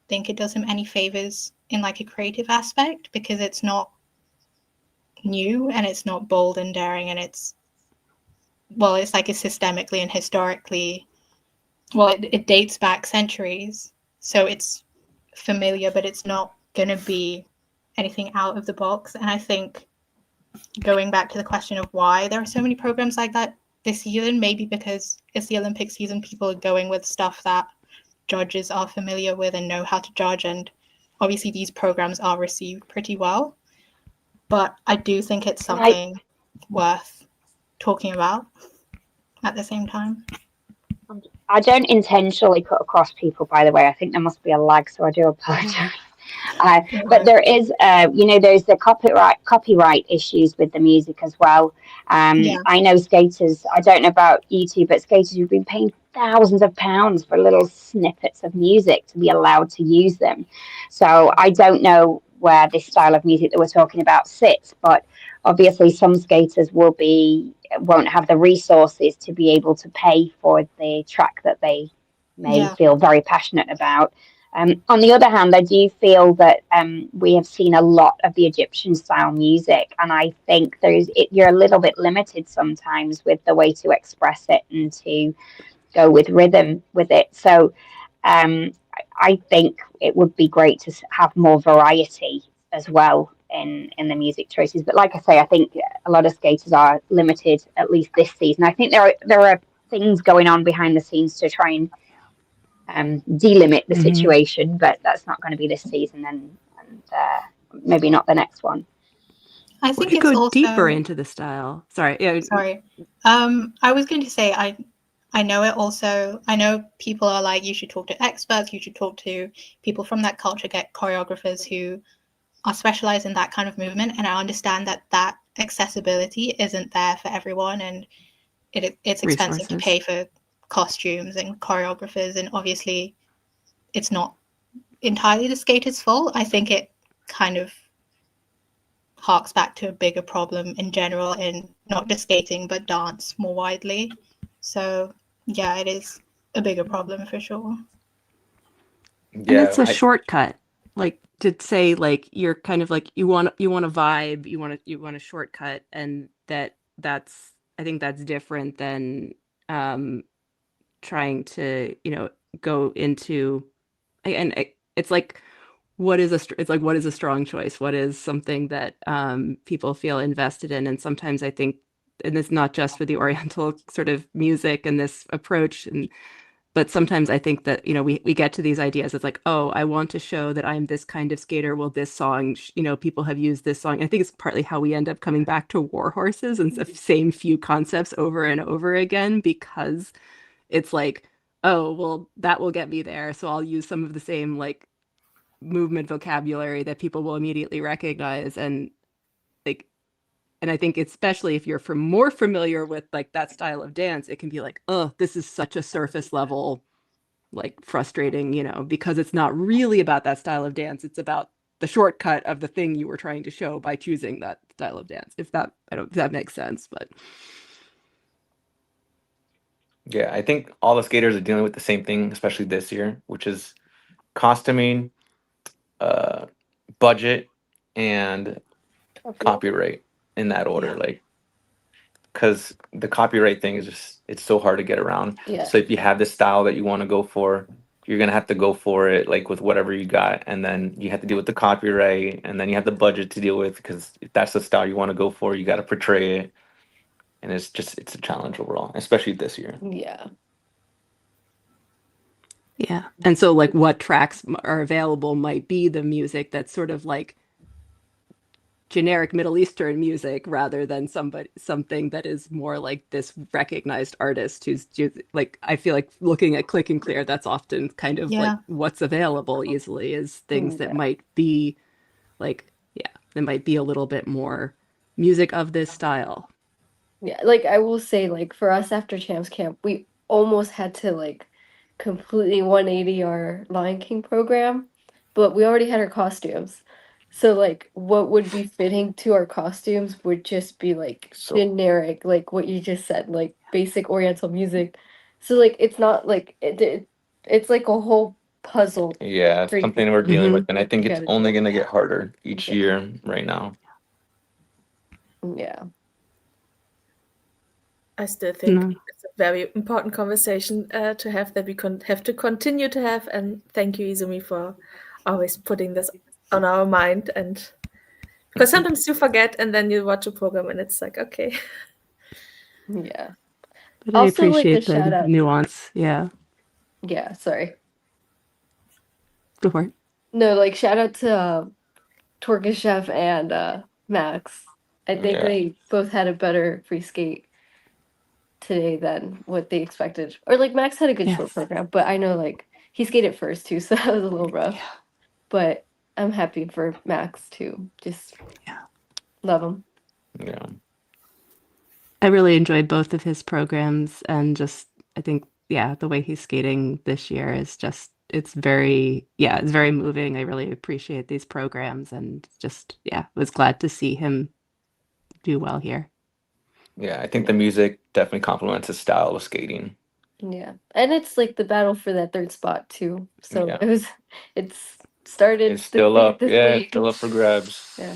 think it does him any favors in like a creative aspect, because it's not new and it's not bold and daring, and it's like it's systemically and historically, it dates back centuries, so it's familiar, but it's not going to be anything out of the box. And I think, going back to the question of why there are so many programs like that this season, maybe because it's the Olympic season, people are going with stuff that judges are familiar with and know how to judge, and obviously these programs are received pretty well. But I do think it's something worth talking about at the same time. I don't intentionally cut across people, by the way. I think there must be a lag, so I do apologize. But there is, there's the copyright issues with the music as well. I know skaters, I don't know about you two, but skaters who've been paying thousands of pounds for little snippets of music to be allowed to use them. So I don't know where this style of music that we're talking about sits, but obviously some skaters won't have the resources to be able to pay for the track that they may feel very passionate about. On the other hand, I do feel that we have seen a lot of the Egyptian style music, and I think you're a little bit limited sometimes with the way to express it and to go with rhythm with it. So I think it would be great to have more variety as well in the music choices. But like I say, I think a lot of skaters are limited, at least this season. I think there are things going on behind the scenes to try and delimit the situation, but that's not going to be this season, and maybe not the next one. I We think could it's go also deeper into the style. Sorry. Yeah. Sorry. I was going to say I know it also. I know people are like, you should talk to experts, you should talk to people from that culture, get choreographers who are specialized in that kind of movement. And I understand that accessibility isn't there for everyone, and it's expensive to Resources. pay for costumes and choreographers, and obviously it's not entirely the skaters' fault. I think it kind of harks back to a bigger problem in general in not just skating but dance more widely. So yeah, it is a bigger problem for sure. And it's a shortcut, like to say like you're kind of like you want a vibe, you want a shortcut, and that's I think that's different than trying to go into, and it's like what is a strong choice, what is something that people feel invested in. And sometimes I think, and it's not just for the Oriental sort of music and this approach, but sometimes I think that, we get to these ideas. It's like, oh, I want to show that I'm this kind of skater. Well, this song, people have used this song. I think it's partly how we end up coming back to War Horses and the same few concepts over and over again, because it's like, oh, well, that will get me there. So I'll use some of the same like movement vocabulary that people will immediately recognize. And like, and I think especially if you're more familiar with like that style of dance, it can be like, oh, this is such a surface level, like frustrating, because it's not really about that style of dance. It's about the shortcut of the thing you were trying to show by choosing that style of dance. If that makes sense, but. Yeah, I think all the skaters are dealing with the same thing, especially this year, which is costuming, budget, and copyright in that order. Like, because the copyright thing is just, it's so hard to get around. Yeah. So if you have this style that you want to go for, you're gonna have to go for it like with whatever you got, and then you have to deal with the copyright, and then you have the budget to deal with, because if that's the style you want to go for, you got to portray it, and it's a challenge overall, especially this year. Yeah. Yeah. And so like what tracks are available might be the music that's sort of like generic Middle Eastern music, rather than something that is more like this recognized artist who's like, I feel like looking at Click and Clear, that's often kind of like what's available easily is things that might be like, there might be a little bit more music of this style. Yeah, like I will say, like for us after Champs Camp, we almost had to like completely 180 our Lion King program, but we already had our costumes. So like what would be fitting to our costumes would just be like generic, like what you just said, like basic Oriental music. So like it's not like it's like a whole puzzle. Yeah, it's something we're dealing with, and I think it's only gonna going to get harder each year right now. Yeah. I still think it's a very important conversation to have, that we have to continue to have. And thank you, Izumi, for always putting this on our mind. And because sometimes you forget, and then you watch a program, and it's like, okay. Yeah. But I appreciate the nuance. Yeah. Yeah. Sorry. Go for it. No, like shout out to Torka Chef and Max. I think they both had a better free skate today than what they expected. Or like Max had a good short program, but I know like he skated first too, so that was a little rough. Yeah. But I'm happy for Max too. Just love him. Yeah. I really enjoyed both of his programs, and just I think the way he's skating this year is just it's very moving. I really appreciate these programs, and just was glad to see him do well here. Yeah, I think the music definitely complements his style of skating. Yeah, and it's like the battle for that third spot too. So it's started. It's still up. It's still up for grabs. Yeah.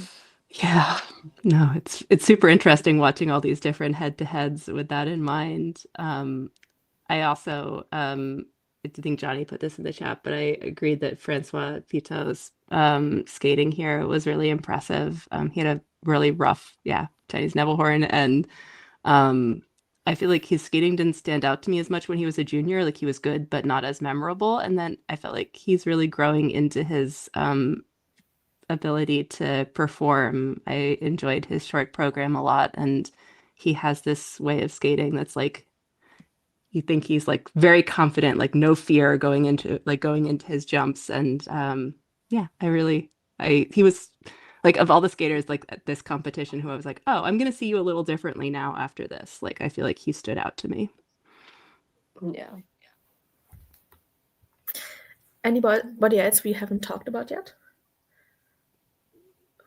Yeah, no, it's super interesting watching all these different head-to-heads with that in mind. I also, I think Johnny put this in the chat, but I agreed that Francois Pito's skating here was really impressive. He had a really rough, Chinese Nebelhorn, and I feel like his skating didn't stand out to me as much when he was a junior. Like he was good, but not as memorable. And then I felt like he's really growing into his ability to perform. I enjoyed his short program a lot, and he has this way of skating that's like you think he's like very confident, like no fear going into his jumps. And yeah, he was like of all the skaters like at this competition who I was like, oh, I'm gonna see you a little differently now after this. Like I feel like he stood out to me. Yeah. Anybody else we haven't talked about yet?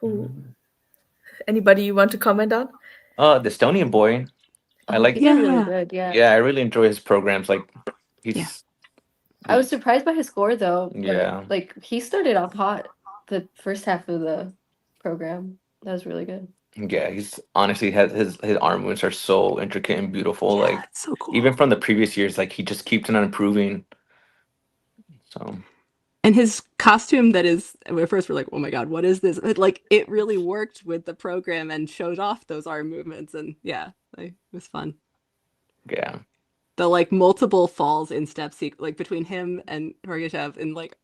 Who? Anybody you want to comment on? The Estonian boy. I like. He's really Yeah. good. Yeah. Yeah, I really enjoy his programs. Like, he's. Yeah. I was surprised by his score though. but, Yeah. Like he started off hot the first half of the program. That was really good. Yeah, he's honestly has his arm movements are so intricate and beautiful. Yeah, Like it's so cool. even from the previous years, like he just keeps on improving. So. And his costume that is at first we're like, oh my God, what is this? But like it really worked with the program and showed off those arm movements. And yeah, like, it was fun. Yeah. The like multiple falls in step like between him and Horgashev and like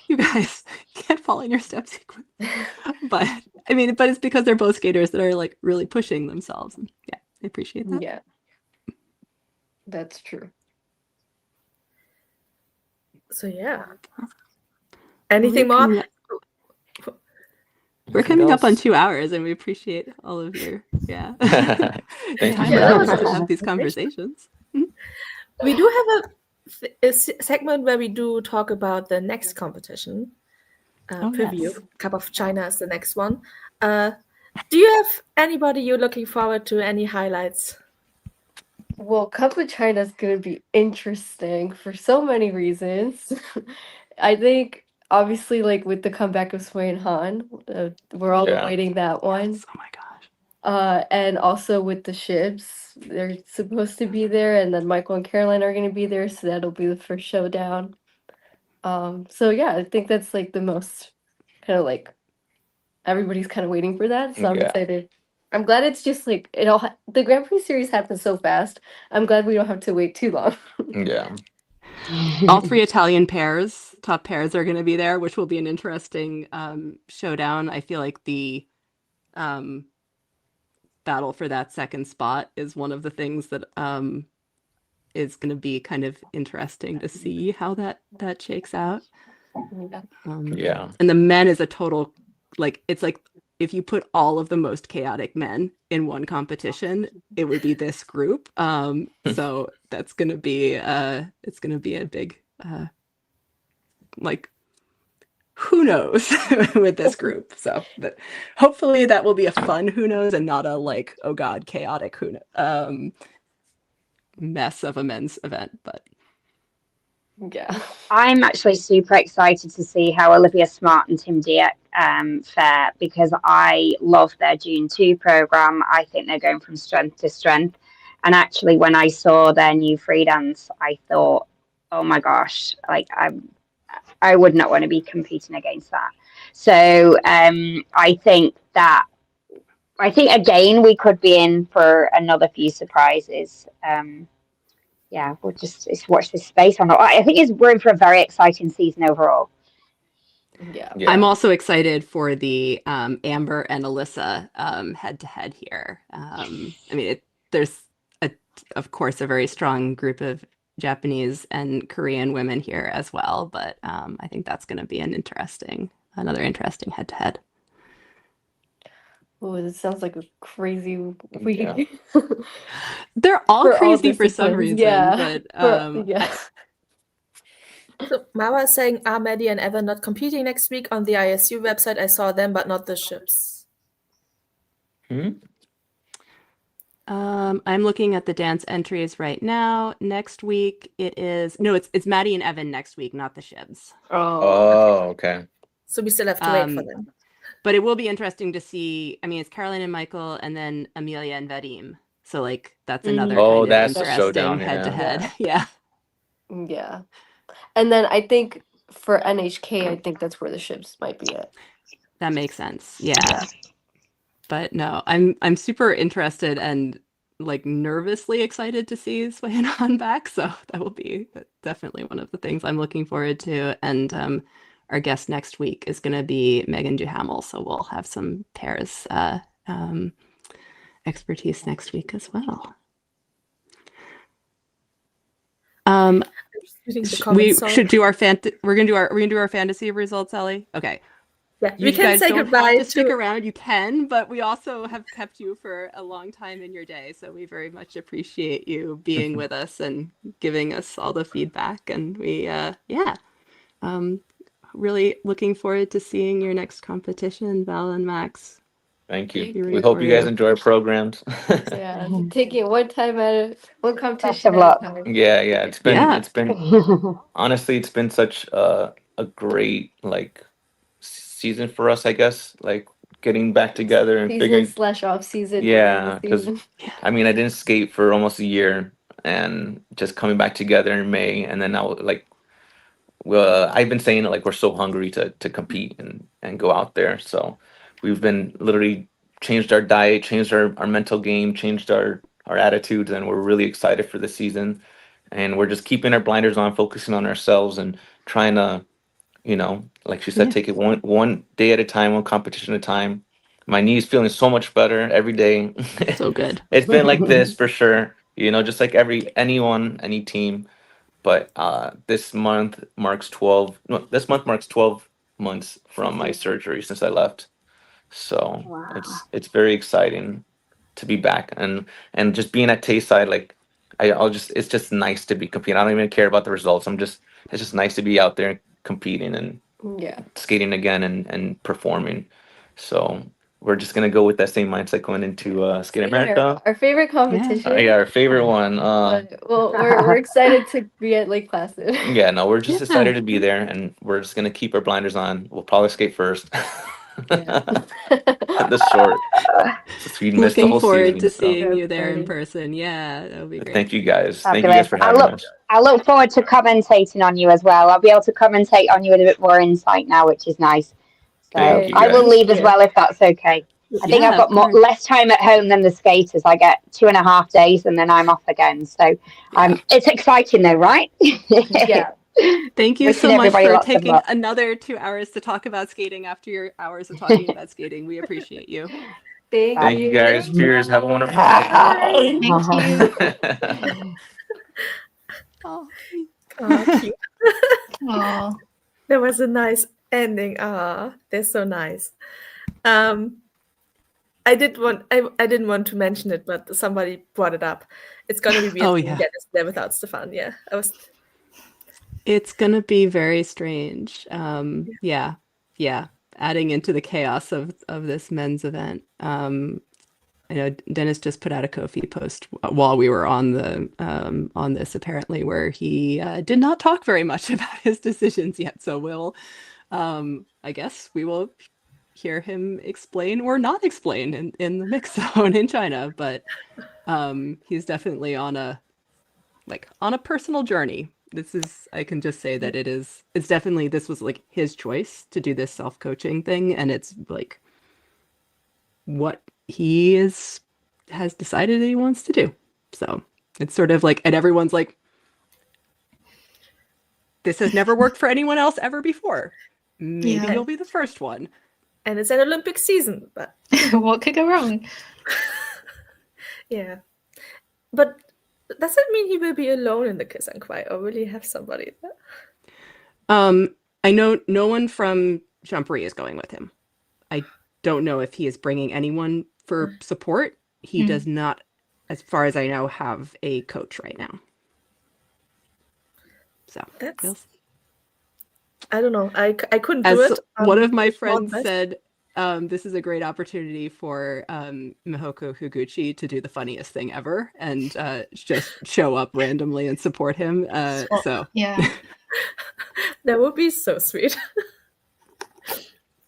you guys can't fall in your step sequence. But I mean, but it's because they're both skaters that are like really pushing themselves. And yeah, I appreciate that. Yeah. That's true. So yeah. Anything more? We're coming up on 2 hours, and we appreciate all of your Thank time you for allowed having to us. have these conversations. We do have a segment where we do talk about the next competition. Preview. Yes. Cup of China is the next one. Do you have anybody you're looking forward to? Any highlights? Well, Cup of China is going to be interesting for so many reasons. I think, obviously, like with the comeback of Sui and Han, we're all Yeah. awaiting that one. Yes, oh my gosh. And also with the Shibs, they're supposed to be there, and then Michael and Caroline are going to be there, so that'll be the first showdown. So yeah, I think that's like the most kind of like everybody's kind of waiting for that. So I'm Yeah. excited. I'm glad it's just like the Grand Prix series happens so fast. I'm glad we don't have to wait too long. Yeah. All 3 Italian top pairs are going to be there, which will be an interesting showdown. I feel like the battle for that second spot is one of the things that is going to be kind of interesting to see how that shakes out. Yeah. And the men is a total, like, it's like if you put all of the most chaotic men in one competition, it would be this group. So that's going to be, it's going to be a big, like, who knows with this group. So but hopefully that will be a fun who knows and not a like, oh God, chaotic who knows, mess of a men's event. But Yeah. I'm actually super excited to see how Olivia Smart and Tim Dieck fare, because I love their June 2 program. I think they're going from strength to strength. And actually, when I saw their new free dance, I thought, oh my gosh, like I would not want to be competing against that. So I think again, we could be in for another few surprises. Yeah, we'll just watch this space on. I think we're in for a very exciting season overall. Yeah. I'm also excited for the Amber and Alyssa head-to-head here. I mean, there's of course a very strong group of Japanese and Korean women here as well, but I think that's going to be another interesting head-to-head. Oh, this sounds like a crazy week. Yeah. They're all For all crazy for some disciplines, reason, yeah. but Yeah. So Mara is saying, are Maddie and Evan not competing next week on the ISU website? I saw them, but not the ships. I'm looking at the dance entries right now. Next week it's Maddie and Evan next week, not the Shibs. Oh, okay. So we still have to wait for them. But it will be interesting to see. I mean, it's Caroline and Michael, and then Amelia and Vadim. So like that's another kind of that's a interesting showdown, yeah. head-to-head. Yeah. Yeah. And then I think for NHK, I think that's where the Shibs might be at. That makes sense. Yeah. But no, I'm super interested, and like nervously excited to see Swayanon back. So that will be definitely one of the things I'm looking forward to. And our guest next week is going to be Megan Duhamel. So we'll have some pairs expertise next week as well. We should do our we're gonna do our fantasy results, Ellie. Okay. Yeah, You we can guys say don't goodbye have to stick around. You can, but we also have kept you for a long time in your day, so we very much appreciate you being with us and giving us all the feedback. And we, really looking forward to seeing your next competition, Val and Max. Thank you. Be We rooting hope for you guys you. enjoy our programs. Yeah, taking it one time at one Best competition of at a luck. time. Yeah, it's been Yeah. it's been honestly, it's been such a great like season for us, I guess. Like getting back together and figuring. Season / off season. Yeah, because season. I mean, I didn't skate for almost a year, and just coming back together in May, and then now like, well, I've been saying it like we're so hungry to compete and go out there. So we've been literally changed our diet, changed our mental game, changed our attitudes, and we're really excited for the season. And we're just keeping our blinders on, focusing on ourselves, and trying to, like she said, Yeah. take it one day at a time, one competition at a time. My knee's feeling so much better every day. So good. It's been like this for sure. Just like any team. But this month marks 12. No, this month marks 12 months from my surgery since I left. So Wow. it's very exciting to be back and just being at Tayside. Like it's just nice to be competing. I don't even care about the results. It's just nice to be out there competing and Yeah. skating again and performing. So we're just gonna go with that same mindset going into Skate America. Our favorite competition. Yeah, our favorite one. Well, we're excited to be at Lake Placid. Yeah, no, we're just Yeah. excited to be there, and we're just gonna keep our blinders on. We'll probably skate first. The short. So we missed the Looking whole forward season, to so. seeing you there in Exciting. person. Yeah, that'll be great. Thank you guys. Thank you guys Fabulous. for having us. I look forward to commentating on you as well. I'll be able to commentate on you with a bit more insight now, which is nice. So Thank you, I will guys. leave as well if that's okay. I think Yeah, I've got of course. less time at home than the skaters. I get 2.5 days and then I'm off again. So it's exciting though, right? Yeah. Thank you Wishing so much everybody for lots of taking luck. another 2 hours to talk about skating after your hours of talking about skating. We appreciate you. Thank you guys. Cheers. Have a wonderful Thank you. day. Oh. Oh, cute. Oh, That was a nice ending. Ah, they're so nice. I didn't want to mention it, but somebody brought it up. It's gonna be weird Oh, seeing yeah. Dennis there without Stefan. Yeah, It's gonna be very strange. Yeah. Adding into the chaos of this men's event. I know Dennis just put out a Ko-fi post while we were on on this, apparently, where he did not talk very much about his decisions yet. So we'll, I guess we will hear him explain or not explain in the mix zone in China. But he's definitely on a personal journey. I can just say that it's definitely, this was like his choice to do this self-coaching thing, and it's like what he has decided that he wants to do. So it's sort of like, and everyone's like, this has never worked for anyone else ever before. Maybe Yeah. you'll be the first one. and it's an Olympic season, but what could go wrong? yeah. But does that mean he will be alone in the Kiss and Cry, or will he have somebody there? I know no one from Champery is going with him. I don't know if he is bringing anyone for support. He does not, as far as I know, have a coach right now. So That's- we'll see. I don't know. I couldn't As do it. one of my it's not friends best. said, this is a great opportunity for Mihoko Higuchi to do the funniest thing ever and just show up randomly and support him. So, Yeah. That would be so sweet.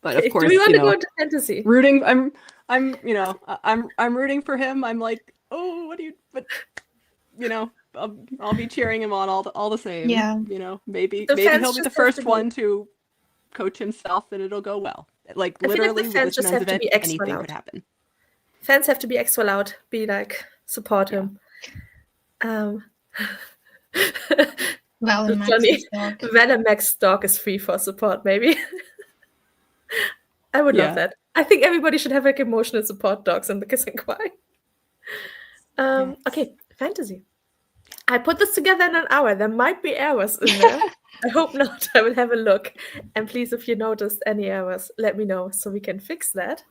but of Okay, course, do we want you to go know, into fantasy? rooting. I'm rooting for him. I'm like, oh, what do you? But you know, I'll be cheering him on all the same. Yeah. You know, maybe The fans he'll be the just have first to be- one to coach himself, and it'll go well. Like I feel like the literally, with fans this just men's have to event, be extra anything loud. could happen. Fans have to be extra loud. Be like, Support him. Val The and Johnny Max's dog. Val and Max's dog is free for support, maybe. I would love Yeah. that. I think everybody should have like emotional support dogs in the Kiss and Cry. Okay, fantasy. I put this together in an hour. There might be errors in there. I hope not. I will have a look. And please, if you noticed any errors, let me know so we can fix that.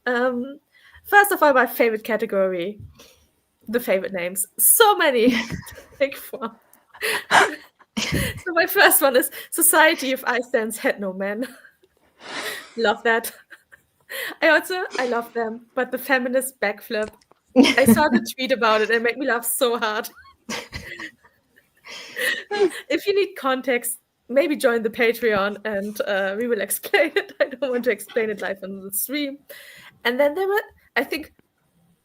First of all, my favorite category, the favorite names. So many to pick from. So my first one is Society of Iceland's Had No Men. Love that. I love them, but the feminist backflip. I saw the tweet about it and it made me laugh so hard. If you need context, maybe join the Patreon and we will explain it. I don't want to explain it live on the stream. And then there were, I think,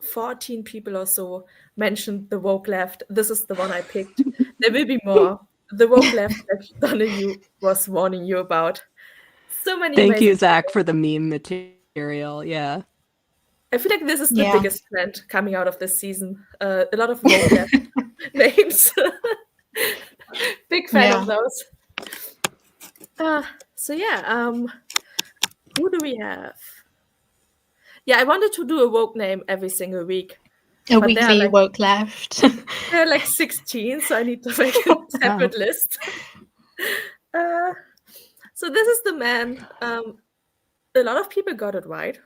14 people or so mentioned the woke left. This is the one I picked. There will be more. The woke left that Donahue was warning you about. So many Thank you, amazing Zach, for the meme material. Yeah. I feel like this is the Yeah. biggest trend coming out of this season. A lot of woke left names. Big fan of those. So yeah, who do we have? Yeah, I wanted to do a woke name every single week. A But there are, weekly like- woke left. There are like 16, so I need to make a separate list. So this is the man. A lot of people got it right.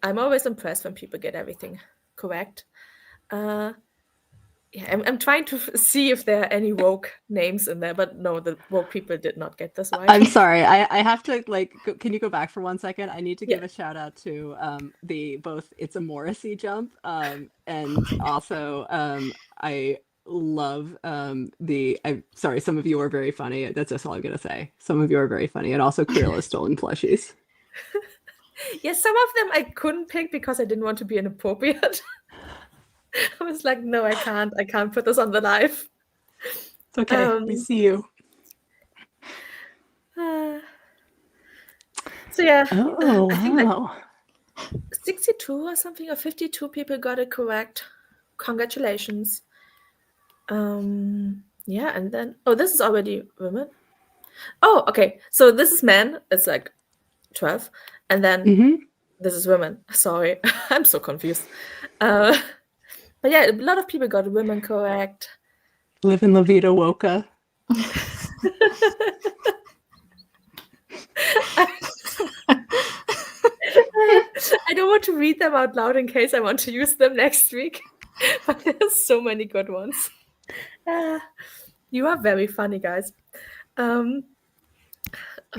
I'm always impressed when people get everything correct. Yeah, I'm trying to see if there are any woke names in there, but no, the woke people did not get this right. I'm sorry. I have to can you go back for 1 second? I need to give Yeah. a shout out to the both It's a Morrissey jump and also I love I'm sorry, some of you are very funny. That's just all I'm gonna say. Some of you are very funny, and also Krilla's stolen plushies. Yeah, some of them I couldn't pick because I didn't want to be inappropriate. I was like, no, I can't put this on the live. It's okay. We see you. So yeah, Oh I think like wow. 62 or something, or 52 people got it correct. Congratulations. Yeah, and then this is already women. Oh, okay. So this is men. It's like 12, and then Mm-hmm. this is women. Sorry, I'm so confused. But yeah, a lot of people got women correct. Living La Vida Woka. I don't want to read them out loud in case I want to use them next week. But there's so many good ones. You are very funny, guys. Oh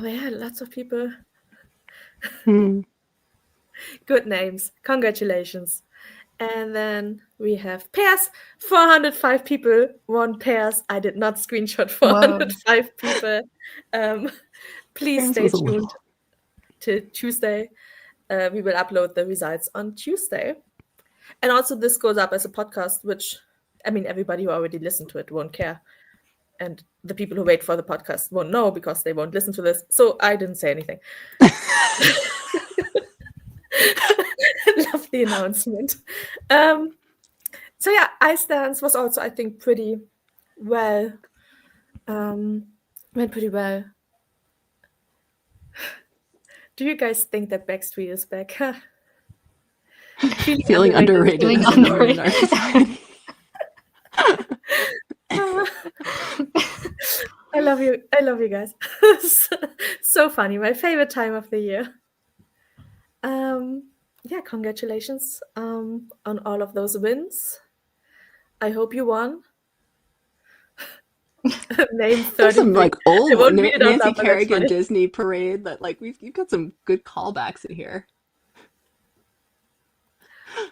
yeah, lots of people. Hmm. Good names. Congratulations. And then we have pairs. 405 people won pairs. I did not screenshot 405 people. Please Pairs stay was a tuned little. to Tuesday. We will upload the results on Tuesday. And also this goes up as a podcast, which, I mean, everybody who already listened to it won't care. And the people who wait for the podcast won't know because they won't listen to this. So I didn't say anything. Love the announcement. So yeah, Ice Dance was also, I think, pretty well. Went pretty well. Do you guys think that Backstreet is back? Feeling underrated. Feeling as a member in our underrated. society. I love you. I love you guys. So funny. My favorite time of the year. Yeah, congratulations on all of those wins. I hope you won. Name 30. There's some like old won't read it out Nancy loud, but that's Kerrigan funny. Disney parade that like you've got some good callbacks in here.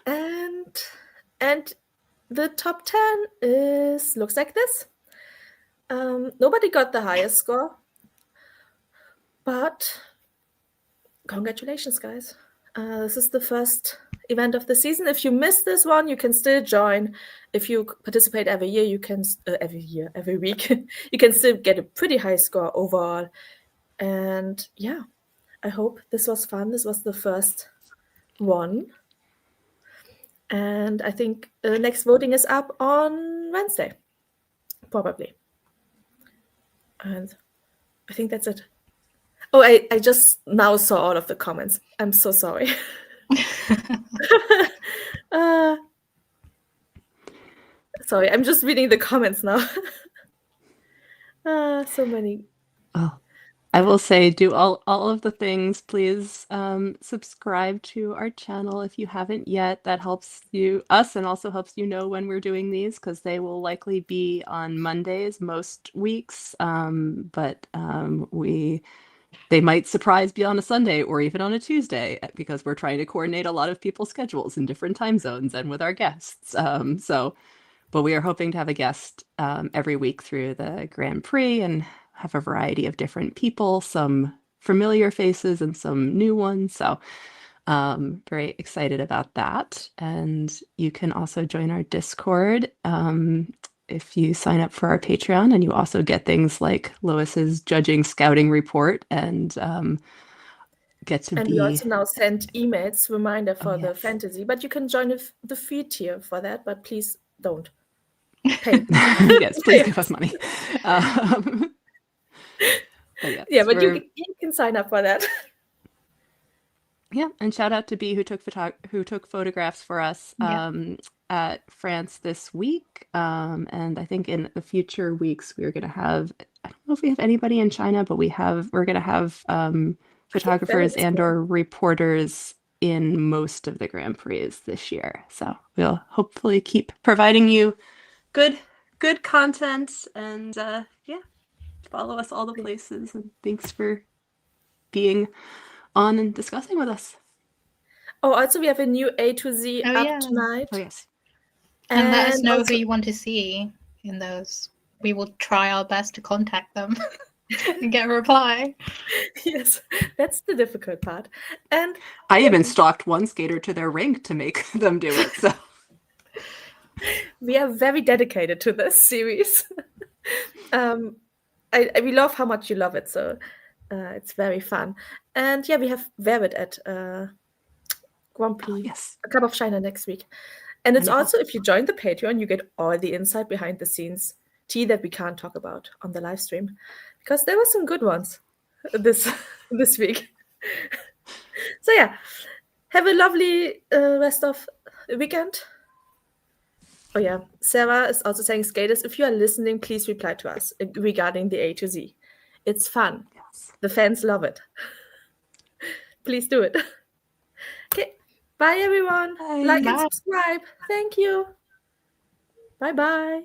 And the top 10 looks like this. Nobody got the highest score, but congratulations, guys. This is the first event of the season. If you missed this one, you can still join. If you participate every year, you can every week, you can still get a pretty high score overall. And yeah, I hope this was fun. This was the first one. And I think next voting is up on Wednesday, probably. And I think that's it. Oh, I just now saw all of the comments. I'm so sorry. Sorry, I'm just reading the comments now. So many. Oh, I will say, do all of the things. Please subscribe to our channel if you haven't yet. That helps us and also helps you know when we're doing these, because they will likely be on Mondays most weeks. But they might surprise be on a Sunday or even on a Tuesday, because we're trying to coordinate a lot of people's schedules in different time zones and with our guests. But we are hoping to have a guest every week through the Grand Prix and have a variety of different people, some familiar faces and some new ones. So very excited about that. And you can also join our Discord if you sign up for our Patreon, and you also get things like Lois's judging scouting report and get to And be... we also now send emails reminder for the yes. fantasy, but you can join the free tier for that, but please don't pay. Yes, please give us money. But yes, Yeah, but you can sign up for that. Yeah, and shout out to B who took photographs for us at France this week. And I think in the future weeks we're gonna have, I don't know if we have anybody in China, but we're gonna have photographers and/or reporters in most of the Grand Prix this year. So we'll hopefully keep providing you good content, and follow us all the places. And thanks for being on and discussing with us. Oh, also we have a new A to Z up tonight. Oh yes. And let us know who you want to see in those. We will try our best to contact them and get a reply. Yes, that's the difficult part. And I even stalked one skater to their rink to make them do it. So we are very dedicated to this series. We love how much you love it, so it's very fun. And yeah, we have Verit at Grand Prix, a Cup of China next week. And it's also, if you join the Patreon, you get all the insight behind the scenes tea that we can't talk about on the live stream, because there were some good ones this week. So yeah, have a lovely rest of the weekend. Oh yeah, Sarah is also saying, skaters, if you are listening, please reply to us regarding the A to Z. It's fun. Yes. The fans love it. Please do it. Okay, bye everyone. Bye. Like and subscribe. Thank you. Bye-bye.